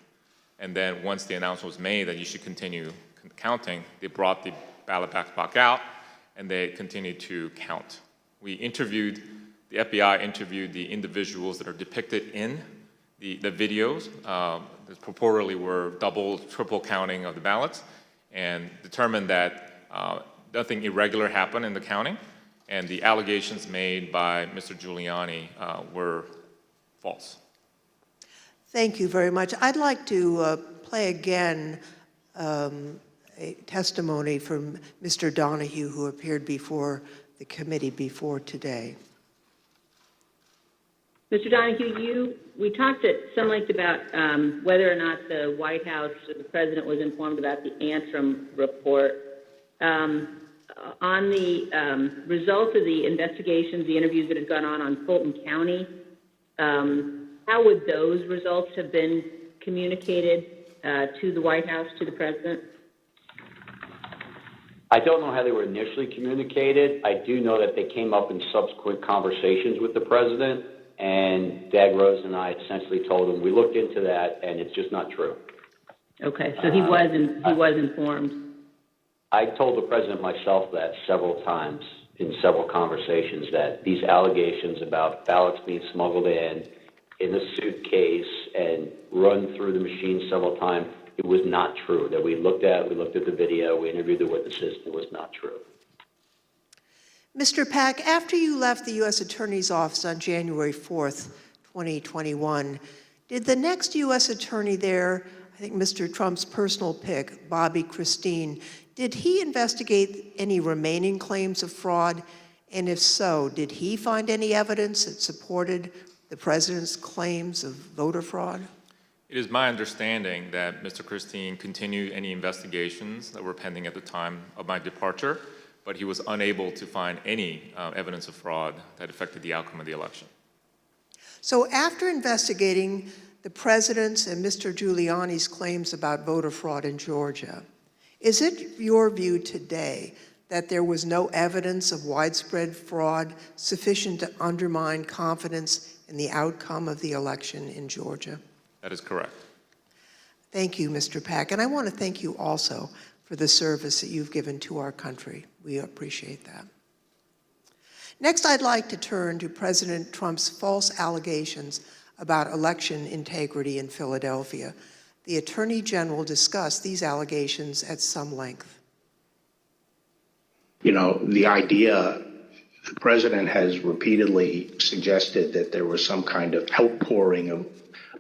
And then once the announcement was made that you should continue counting, they brought the ballot box out and they continued to count. The FBI interviewed the individuals that are depicted in the videos that purportedly were double, triple counting of the ballots, and determined that nothing irregular happened in the counting, and the allegations made by Mr. Giuliani were false. Thank you very much. I'd like to play again a testimony from Mr. Donahue, who appeared before the committee before today. Mr. Donahue, we talked at some length about whether or not the White House or the president was informed about the Antrim report. On the result of the investigations, the interviews that have gone on Fulton County, how would those results have been communicated to the White House, to the president? I don't know how they were initially communicated. I do know that they came up in subsequent conversations with the president, and Dag Rose and I essentially told him, we looked into that, and it's just not true. Okay, so he was informed. I told the president myself that several times in several conversations, that these allegations about ballots being smuggled in a suitcase and run through the machine several times, it was not true. That we looked at the video, we interviewed the witnesses, it was not true. Mr. Pack, after you left the U.S. Attorney's Office on January 4th, 2021, did the next U.S. Attorney there, I think Mr. Trump's personal pick, Bobby Christine, did he investigate any remaining claims of fraud? And if so, did he find any evidence that supported the president's claims of voter fraud? It is my understanding that Mr. Christine continued any investigations that were pending at the time of my departure, but he was unable to find any evidence of fraud that affected the outcome of the election. So after investigating the president's and Mr. Giuliani's claims about voter fraud in Georgia, is it your view today that there was no evidence of widespread fraud sufficient to undermine confidence in the outcome of the election in Georgia? That is correct. Thank you, Mr. Pack. And I want to thank you also for the service that you've given to our country. We appreciate that. Next, I'd like to turn to President Trump's false allegations about election integrity in Philadelphia. The Attorney General discussed these allegations at some length. You know, the idea, the president has repeatedly suggested that there was some kind of outpouring of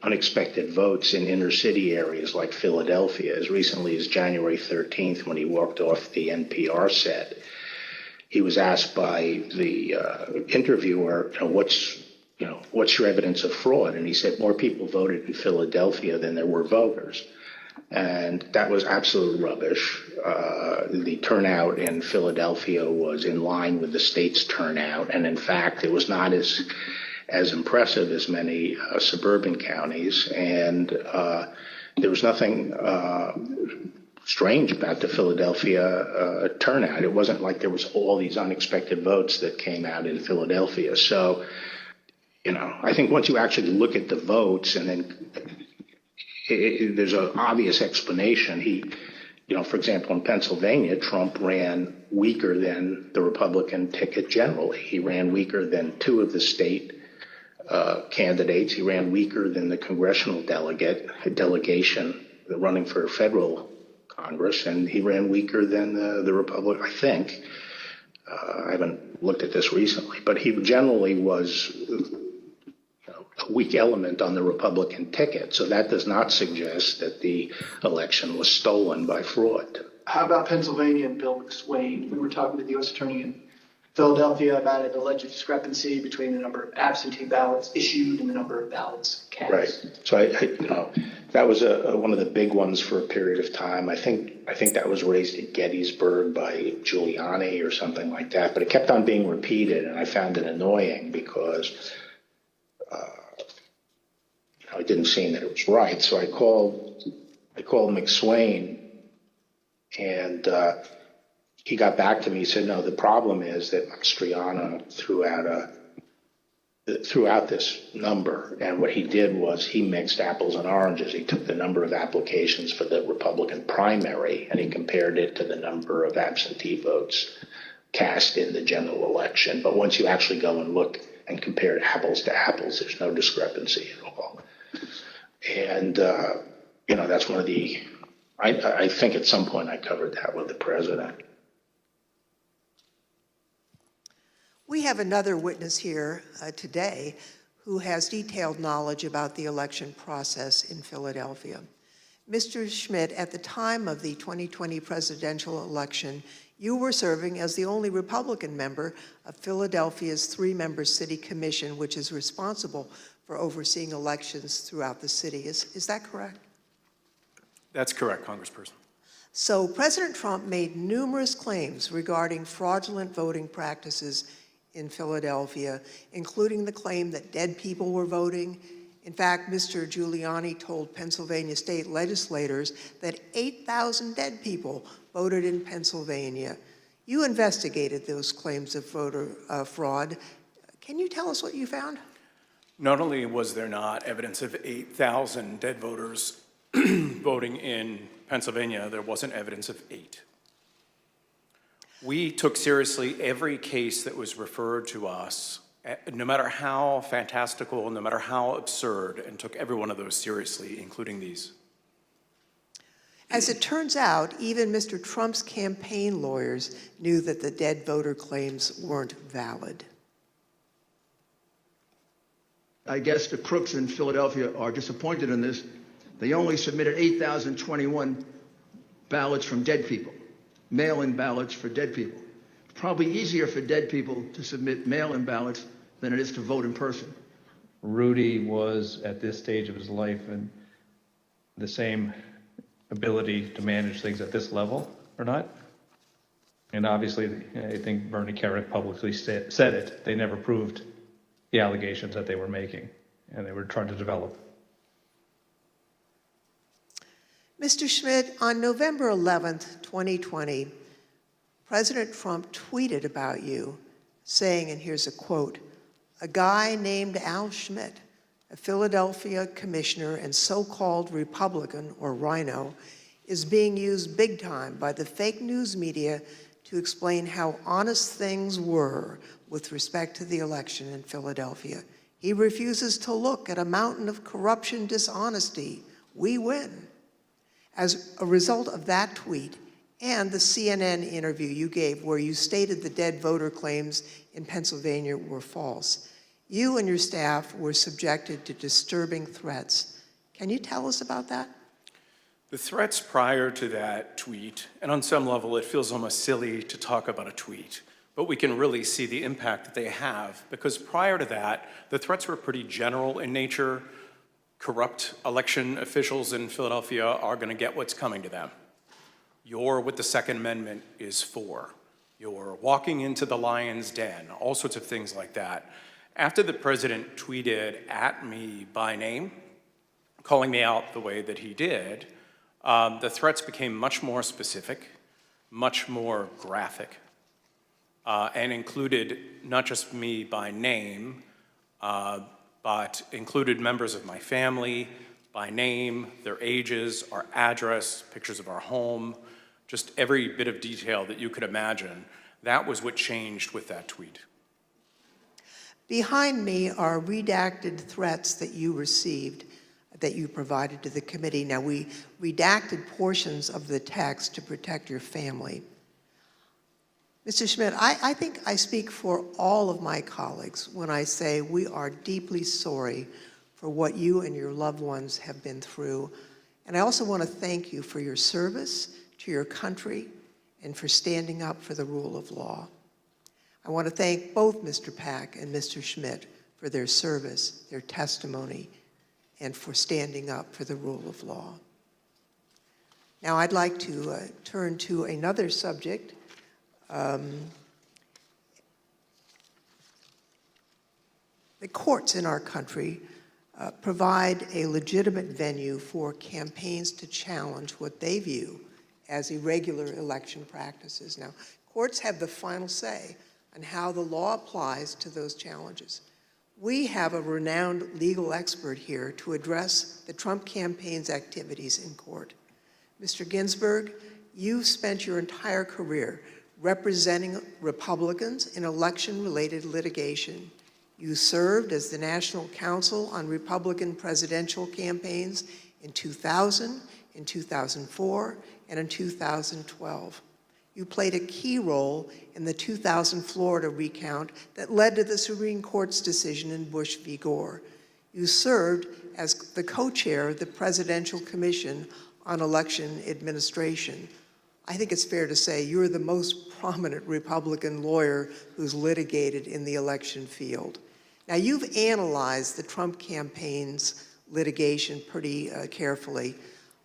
unexpected votes in inner city areas like Philadelphia. As recently as January 13th, when he walked off the NPR set, he was asked by the interviewer, what's your evidence of fraud? And he said more people voted in Philadelphia than there were voters. And that was absolute rubbish. The turnout in Philadelphia was in line with the state's turnout. And in fact, it was not as impressive as many suburban counties. And there was nothing strange about the Philadelphia turnout. It wasn't like there was all these unexpected votes that came out in Philadelphia. So, I think once you actually look at the votes, and then there's an obvious explanation. For example, in Pennsylvania, Trump ran weaker than the Republican ticket generally. He ran weaker than two of the state candidates. He ran weaker than the congressional delegation running for federal Congress, and he ran weaker than the Republican, I think. I haven't looked at this recently, but he generally was a weak element on the Republican ticket. So that does not suggest that the election was stolen by fraud. How about Pennsylvania and Bill McSwain? We were talking to the U.S. Attorney in Philadelphia about an alleged discrepancy between the number of absentee ballots issued and the number of ballots cast. Right. So that was one of the big ones for a period of time. I think that was raised at Gettysburg by Giuliani or something like that. But it kept on being repeated, and I found it annoying because it didn't seem that it was right. So I called McSwain, and he got back to me. He said, no, the problem is that Mastriano threw out this number, and what he did was he mixed apples and oranges. He took the number of applications for the Republican primary, and he compared it to the number of absentee votes cast in the general election. But once you actually go and look and compare apples to apples, there's no discrepancy at all. And, that's one of I think at some point I covered that with the president. We have another witness here today who has detailed knowledge about the election process in Philadelphia. Mr. Schmidt, at the time of the 2020 presidential election, you were serving as the only Republican member of Philadelphia's three-member city commission, which is responsible for overseeing elections throughout the city. Is that correct? That's correct, Congressperson. So President Trump made numerous claims regarding fraudulent voting practices in Philadelphia, including the claim that dead people were voting. In fact, Mr. Giuliani told Pennsylvania state legislators that 8,000 dead people voted in Pennsylvania. You investigated those claims of voter fraud. Can you tell us what you found? Not only was there not evidence of 8,000 dead voters voting in Pennsylvania, there wasn't evidence of 8. We took seriously every case that was referred to us, no matter how fantastical, no matter how absurd, and took every one of those seriously, including these. As it turns out, even Mr. Trump's campaign lawyers knew that the dead voter claims weren't valid. I guess the crooks in Philadelphia are disappointed in this. They only submitted 8,021 ballots from dead people, mail-in ballots for dead people. It's probably easier for dead people to submit mail-in ballots than it is to vote in person. Rudy was, at this stage of his life, in the same ability to manage things at this level or not. And obviously, I think Bernie Kerik publicly said it. They never proved the allegations that they were making, and they were trying to develop. Mr. Schmidt, on November 11th, 2020, President Trump tweeted about you, saying, and here's a quote, "A guy named Al Schmidt, a Philadelphia commissioner and so-called Republican, or rhino, is being used big time by the fake news media to explain how honest things were with respect to the election in Philadelphia. He refuses to look at a mountain of corruption, dishonesty. We win." As a result of that tweet and the CNN interview you gave where you stated the dead voter claims in Pennsylvania were false, you and your staff were subjected to disturbing threats. Can you tell us about that? The threats prior to that tweet, and on some level it feels almost silly to talk about a tweet, but we can really see the impact that they have, because prior to that, the threats were pretty general in nature. Corrupt election officials in Philadelphia are going to get what's coming to them. You're what the Second Amendment is for. You're walking into the lion's den, all sorts of things like that. After the president tweeted at me by name, calling me out the way that he did, the threats became much more specific, much more graphic, and included not just me by name, but included members of my family by name, their ages, our address, pictures of our home, just every bit of detail that you could imagine. That was what changed with that tweet. Behind me are redacted threats that you received, that you provided to the committee. Now, we redacted portions of the text to protect your family. Mr. Schmidt, I think I speak for all of my colleagues when I say we are deeply sorry for what you and your loved ones have been through. And I also want to thank you for your service to your country and for standing up for the rule of law. I want to thank both Mr. Pack and Mr. Schmidt for their service, their testimony, and for standing up for the rule of law. Now I'd like to turn to another subject. The courts in our country provide a legitimate venue for campaigns to challenge what they view as irregular election practices. Now, courts have the final say on how the law applies to those challenges. We have a renowned legal expert here to address the Trump campaign's activities in court. Mr. Ginsburg, you've spent your entire career representing Republicans in election-related litigation. You served as the National Counsel on Republican presidential campaigns in 2000, in 2004, and in 2012. You played a key role in the 2000 Florida recount that led to the Supreme Court's decision in Bush v. Gore. You served as the co-chair of the Presidential Commission on election administration. I think it's fair to say you're the most prominent Republican lawyer who's litigated in the election field. Now, you've analyzed the Trump campaign's litigation pretty carefully.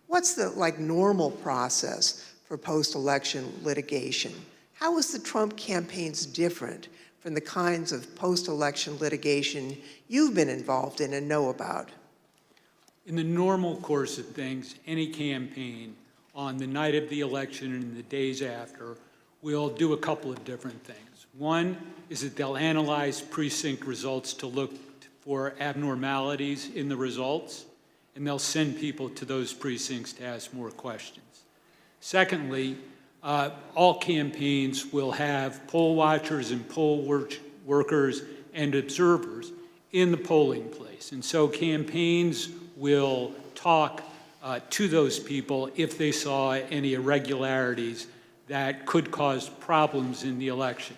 What's the normal process for post-election litigation? How is the Trump campaign's different from the kinds of post-election litigation you've been involved in and know about? In the normal course of things, any campaign on the night of the election and the days after will do a couple of different things. One is that they'll analyze precinct results to look for abnormalities in the results, and they'll send people to those precincts to ask more questions. Secondly, all campaigns will have poll watchers and poll workers and observers in the polling place. And so campaigns will talk to those people if they saw any irregularities that could cause problems in the election.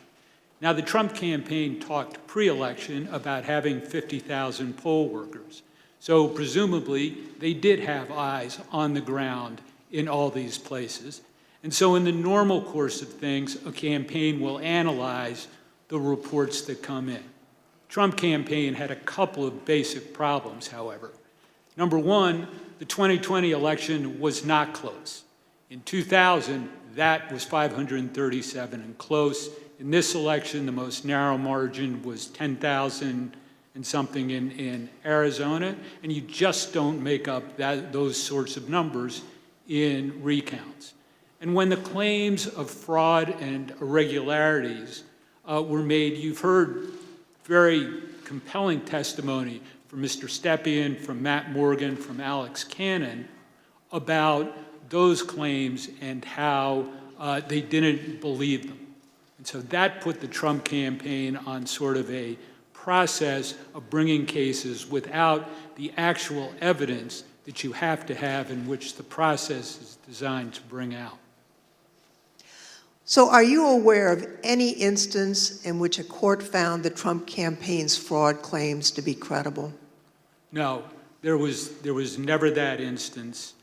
Now, the Trump campaign talked pre-election about having 50,000 poll workers. So presumably, they did have eyes on the ground in all these places. And so in the normal course of things, a campaign will analyze the reports that come in. Trump campaign had a couple of basic problems, however. Number one, the 2020 election was not close. In 2000, that was 537 and close. In this election, the most narrow margin was 10,000 and something in Arizona, and you just don't make up those sorts of numbers in recounts. And when the claims of fraud and irregularities were made, you've heard very compelling testimony from Mr. Stepien, from Matt Morgan, from Alex Cannon about those claims and how they didn't believe them. And so that put the Trump campaign on sort of a process of bringing cases without the actual evidence that you have to have in which the process is designed to bring out. So are you aware of any instance in which a court found the Trump campaign's fraud claims to be credible? No, there was never that instance.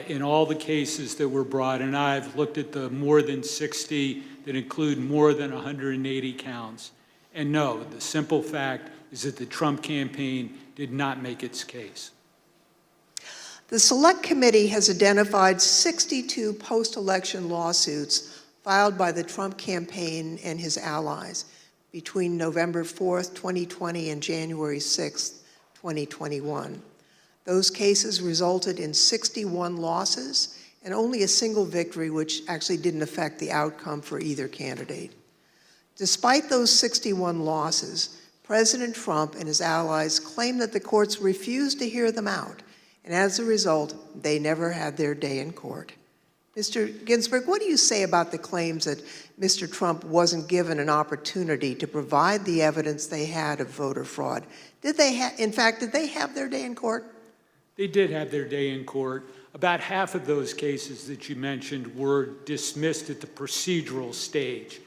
In all the cases that were brought, and I've looked at the more than 60 that include more than 180 counts, and no, the simple fact is that the Trump campaign did not make its case. The Select Committee has identified 62 post-election lawsuits filed by the Trump campaign and his allies between November 4th, 2020 and January 6th, 2021. Those cases resulted in 61 losses and only a single victory, which actually didn't affect the outcome for either candidate. Despite those 61 losses, President Trump and his allies claim that the courts refused to hear them out, and as a result, they never had their day in court. Mr. Ginsburg, what do you say about the claims that Mr. Trump wasn't given an opportunity to provide the evidence they had of voter fraud? Did they have their day in court? They did have their day in court. About half of those cases that you mentioned were dismissed at the procedural stage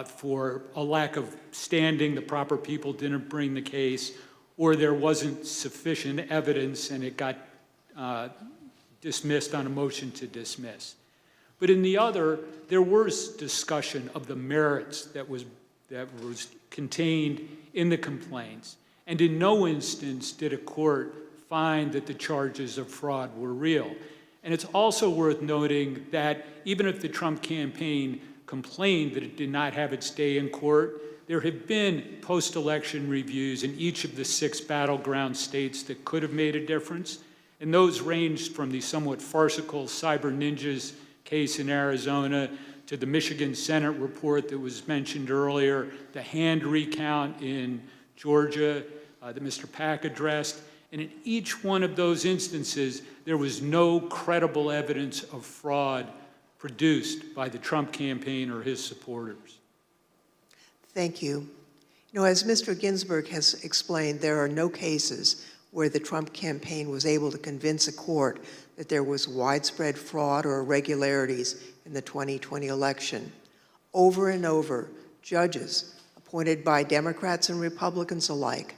for a lack of standing. The proper people didn't bring the case, or there wasn't sufficient evidence and it got dismissed on a motion to dismiss. But in the other, there was discussion of the merits that was contained in the complaints. And in no instance did a court find that the charges of fraud were real. And it's also worth noting that even if the Trump campaign complained that it did not have its day in court, there have been post-election reviews in each of the 6 battleground states that could have made a difference. And those ranged from the somewhat farcical Cyber Ninjas case in Arizona to the Michigan Senate report that was mentioned earlier, the hand recount in Georgia that Mr. Pack addressed. And in each one of those instances, there was no credible evidence of fraud produced by the Trump campaign or his supporters. Thank you. As Mr. Ginsburg has explained, there are no cases where the Trump campaign was able to convince a court that there was widespread fraud or irregularities in the 2020 election. Over and over, judges appointed by Democrats and Republicans alike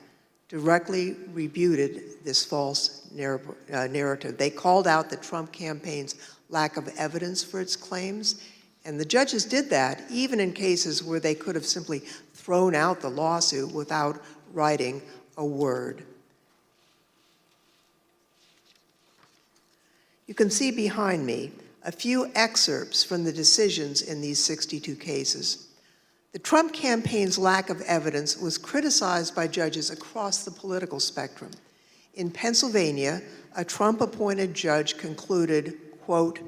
directly refuted this false narrative. They called out the Trump campaign's lack of evidence for its claims, and the judges did that even in cases where they could have simply thrown out the lawsuit without writing a word. You can see behind me a few excerpts from the decisions in these 62 cases. The Trump campaign's lack of evidence was criticized by judges across the political spectrum. In Pennsylvania, a Trump-appointed judge concluded, quote,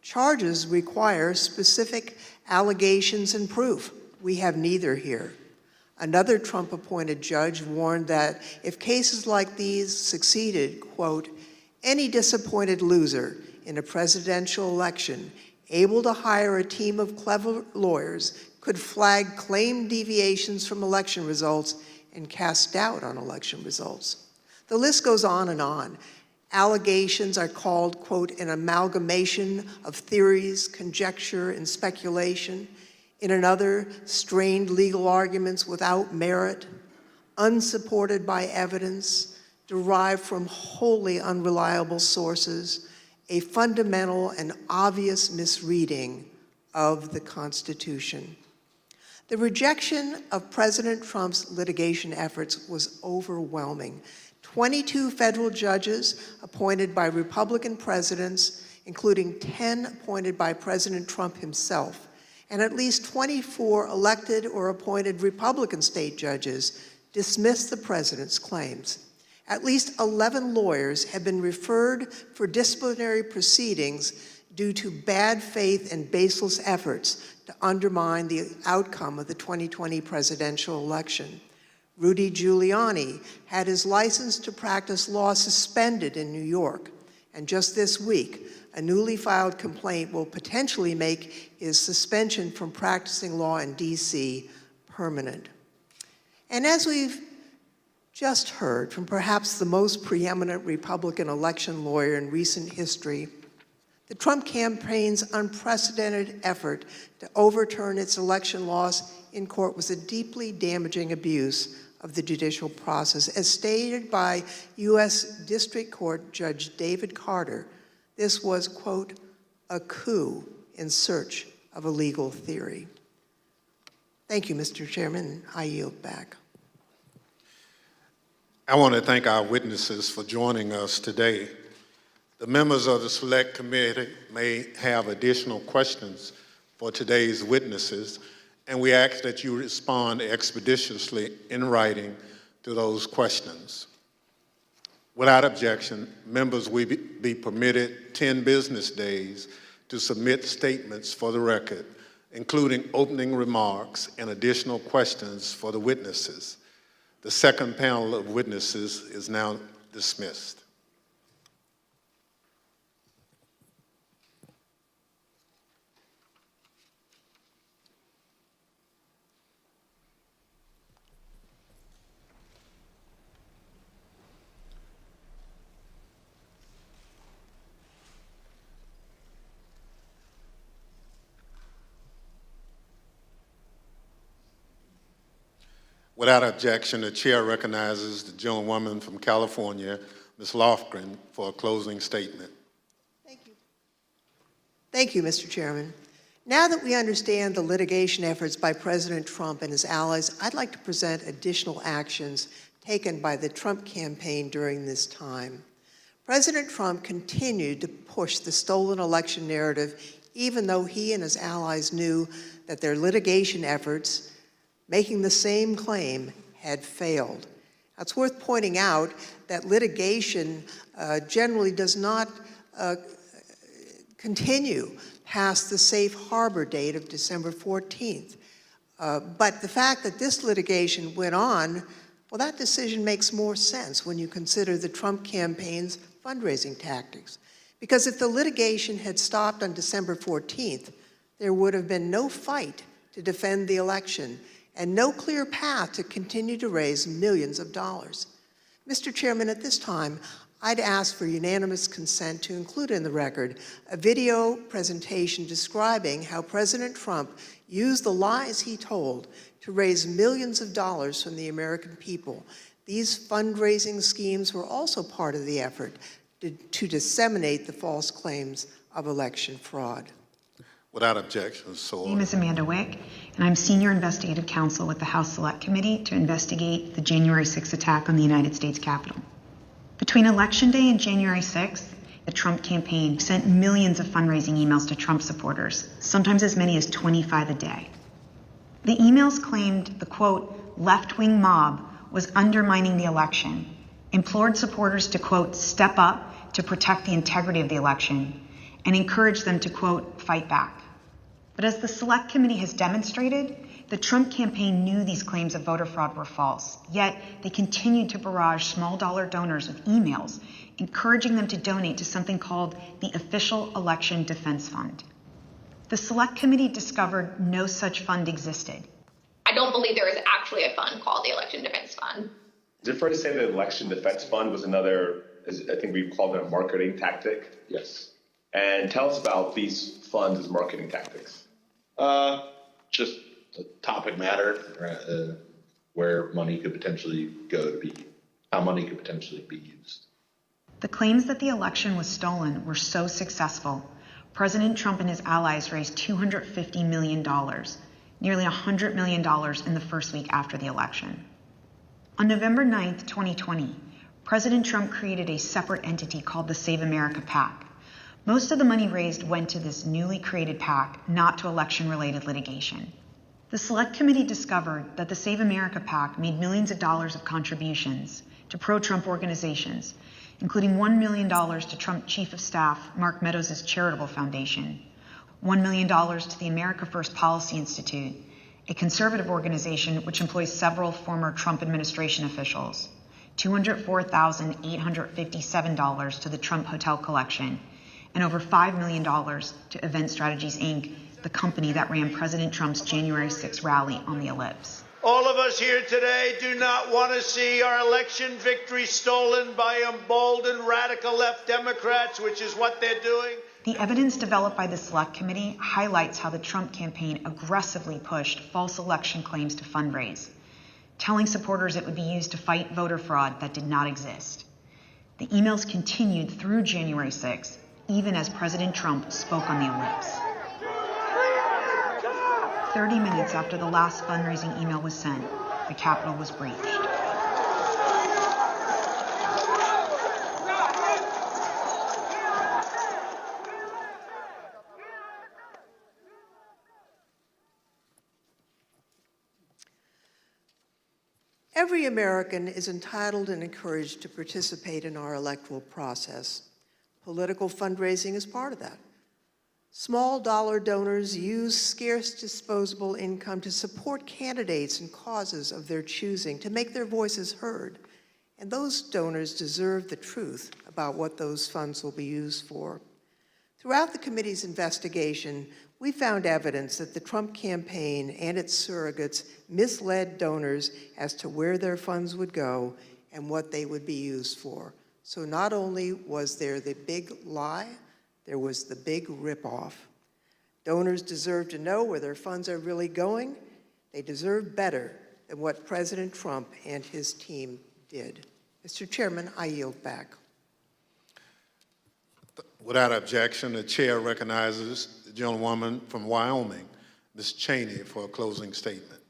"Charges require specific allegations and proof. We have neither here." Another Trump-appointed judge warned that if cases like these succeeded, quote, "Any disappointed loser in a presidential election able to hire a team of clever lawyers could flag claimed deviations from election results and cast doubt on election results." The list goes on and on. Allegations are called, quote, "an amalgamation of theories, conjecture, and speculation." In another, strained legal arguments without merit, unsupported by evidence, derived from wholly unreliable sources, a fundamental and obvious misreading of the Constitution. The rejection of President Trump's litigation efforts was overwhelming. 22 federal judges appointed by Republican presidents, including 10 appointed by President Trump himself, and at least 24 elected or appointed Republican state judges dismissed the president's claims. At least 11 lawyers have been referred for disciplinary proceedings due to bad faith and baseless efforts to undermine the outcome of the 2020 presidential election. Rudy Giuliani had his license to practice law suspended in New York, and just this week, a newly filed complaint will potentially make his suspension from practicing law in D.C. permanent. And as we've just heard from perhaps the most preeminent Republican election lawyer in recent history, the Trump campaign's unprecedented effort to overturn its election loss in court was a deeply damaging abuse of the judicial process. As stated by U.S. District Court Judge David Carter, this was, quote, "a coup in search of a legal theory." Thank you, Mr. Chairman. I yield back. I want to thank our witnesses for joining us today. The members of the Select Committee may have additional questions for today's witnesses, and we ask that you respond expeditiously in writing to those questions. Without objection, members will be permitted 10 business days to submit statements for the record, including opening remarks and additional questions for the witnesses. The second panel of witnesses is now dismissed. Without objection, the chair recognizes the gentlewoman from California, Ms. Lofgren, for a closing statement. Thank you, Mr. Chairman. Now that we understand the litigation efforts by President Trump and his allies, I'd like to present additional actions taken by the Trump campaign during this time. President Trump continued to push the stolen election narrative, even though he and his allies knew that their litigation efforts making the same claim had failed. It's worth pointing out that litigation generally does not continue past the safe harbor date of December 14th. But the fact that this litigation went on, well, that decision makes more sense when you consider the Trump campaign's fundraising tactics. Because if the litigation had stopped on December 14th, there would have been no fight to defend the election and no clear path to continue to raise millions of dollars. Mr. Chairman, at this time, I'd ask for unanimous consent to include in the record a video presentation describing how President Trump used the lies he told to raise millions of dollars from the American people. These fundraising schemes were also part of the effort to disseminate the false claims of election fraud. Without objection, so My name is Amanda Wick, and I'm Senior Investigative Counsel with the House Select Committee to investigate the January 6th attack on the United States Capitol. Between Election Day and January 6th, the Trump campaign sent millions of fundraising emails to Trump supporters, sometimes as many as 25 a day. The emails claimed the, quote, left-wing mob was undermining the election, implored supporters to, quote, step up to protect the integrity of the election, and encouraged them to, quote, fight back. But as the Select Committee has demonstrated, the Trump campaign knew these claims of voter fraud were false, yet they continued to barrage small-dollar donors with emails, encouraging them to donate to something called the Official Election Defense Fund. The Select Committee discovered no such fund existed. I don't believe there is actually a fund called the Election Defense Fund. Is it fair to say that the Election Defense Fund was another, I think we called it a marketing tactic? Yes. And tell us about these funds as marketing tactics. Just the topic matter, where money could potentially go to be, how money could potentially be used. The claims that the election was stolen were so successful, President Trump and his allies raised $250 million, nearly $100 million in the first week after the election. On November 9th, 2020, President Trump created a separate entity called the Save America PAC. Most of the money raised went to this newly created PAC, not to election-related litigation. The Select Committee discovered that the Save America PAC made millions of dollars of contributions to pro-Trump organizations, including $1 million to Trump Chief of Staff Mark Meadows' charitable foundation, $1 million to the America First Policy Institute, a conservative organization which employs several former Trump administration officials, $204,857 to the Trump Hotel Collection, and over $5 million to Event Strategies, Inc., the company that ran President Trump's January 6th rally on the Ellipse. All of us here today do not want to see our election victory stolen by emboldened radical left Democrats, which is what they're doing. The evidence developed by the Select Committee highlights how the Trump campaign aggressively pushed false election claims to fundraise, telling supporters it would be used to fight voter fraud that did not exist. The emails continued through January 6th, even as President Trump spoke on the Ellipse. 30 minutes after the last fundraising email was sent, the Capitol was breached. Every American is entitled and encouraged to participate in our electoral process. Political fundraising is part of that. Small dollar donors use scarce disposable income to support candidates and causes of their choosing, to make their voices heard. And those donors deserve the truth about what those funds will be used for. Throughout the committee's investigation, we found evidence that the Trump campaign and its surrogates misled donors as to where their funds would go and what they would be used for. So not only was there the big lie, there was the big ripoff. Donors deserve to know where their funds are really going. They deserve better than what President Trump and his team did. Mr. Chairman, I yield back. Without objection, the chair recognizes the gentlewoman from Wyoming, Ms. Cheney, for a closing statement.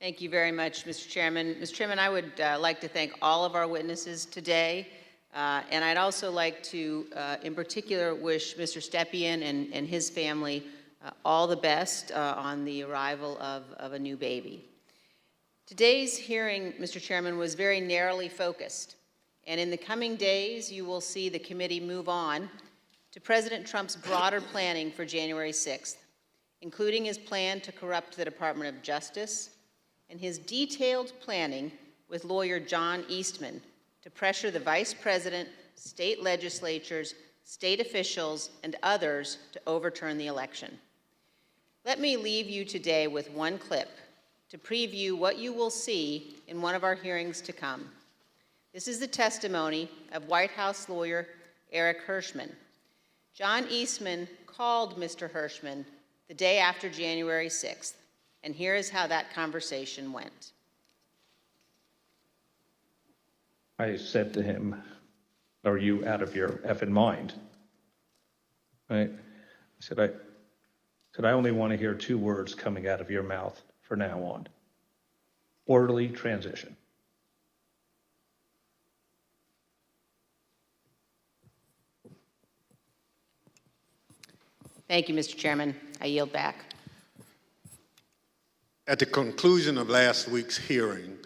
Thank you very much, Mr. Chairman. Mr. Chairman, I would like to thank all of our witnesses today. And I'd also like to, in particular, wish Mr. Stepien and his family all the best on the arrival of a new baby. Today's hearing, Mr. Chairman, was very narrowly focused. And in the coming days, you will see the committee move on to President Trump's broader planning for January 6th, including his plan to corrupt the Department of Justice and his detailed planning with lawyer John Eastman to pressure the Vice President, state legislatures, state officials, and others to overturn the election. Let me leave you today with one clip to preview what you will see in one of our hearings to come. This is the testimony of White House lawyer Eric Hirschman. John Eastman called Mr. Hirschman the day after January 6th, and here is how that conversation went. I said to him, are you out of your effing mind? Right? I said, I only want to hear two words coming out of your mouth from now on. Orderly transition. Thank you, Mr. Chairman. I yield back. At the conclusion of last week's hearing,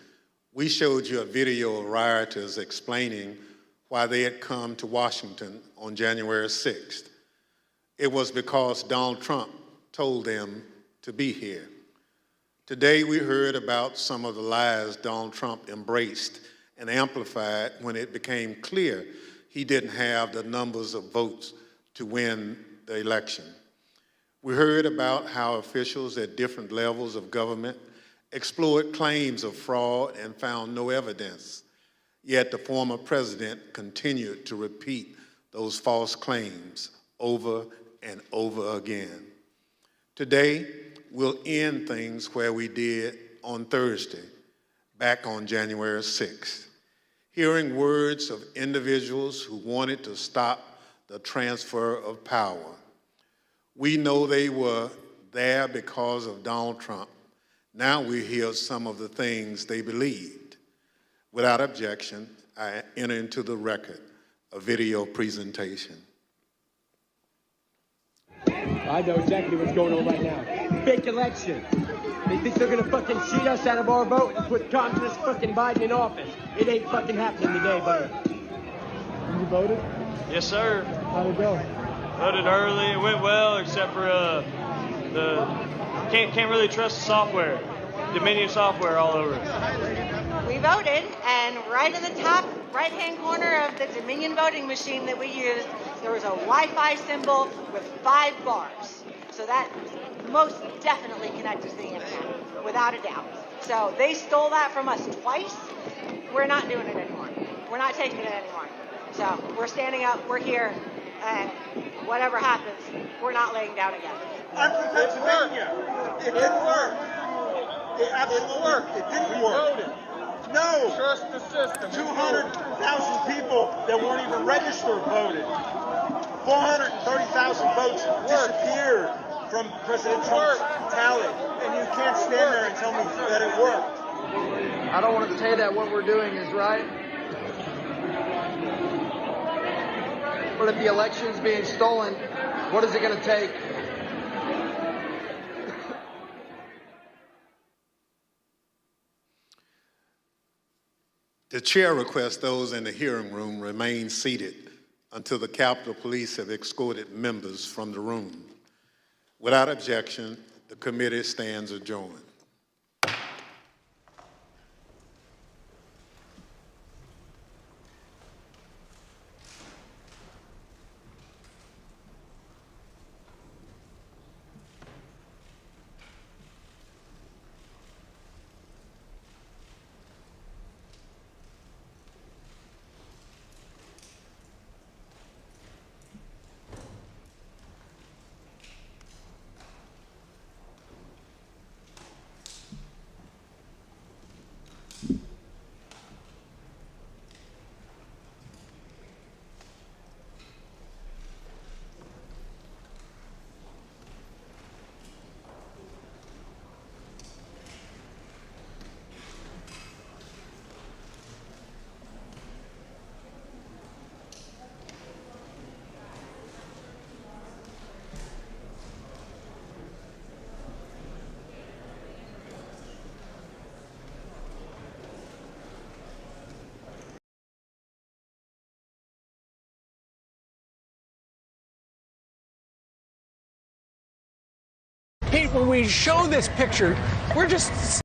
we showed you a video of rioters explaining why they had come to Washington on January 6th. It was because Donald Trump told them to be here. Today we heard about some of the lies Donald Trump embraced and amplified when it became clear he didn't have the numbers of votes to win the election. We heard about how officials at different levels of government explored claims of fraud and found no evidence, yet the former president continued to repeat those false claims over and over again. Today, we'll end things where we did on Thursday, back on January 6th, hearing words of individuals who wanted to stop the transfer of power. We know they were there because of Donald Trump. Now we hear some of the things they believed. Without objection, I enter into the record a video presentation. I know exactly what's going on right now. Fake election. They think they're gonna fucking cheat us out of our vote and put communist fucking Biden in office. It ain't fucking happening today, buddy. You voted? Yes, sir. How'd it go? Voted early. It went well, except for can't really trust the software. Dominion software all over. We voted, and right in the top right-hand corner of the Dominion voting machine that we used, there was a Wi-Fi symbol with 5 bars. So that most definitely connected to the internet, without a doubt. So they stole that from us twice. We're not doing it anymore. We're not taking it anymore. So we're standing up, we're here, and whatever happens, we're not laying down again. I'm from Pennsylvania. It didn't work. It absolutely worked. It didn't work. No. Trust the system. 200,000 people that weren't even registered voted. 430,000 votes disappeared from President Trump's tally. And you can't stand there and tell me that it worked. I don't want to say that what we're doing is right. But if the election's being stolen, what is it going to take? The chair requests those in the hearing room remain seated until the Capitol Police have escorted members from the room. Without objection, the committee stands adjourned. When we show this picture, we're just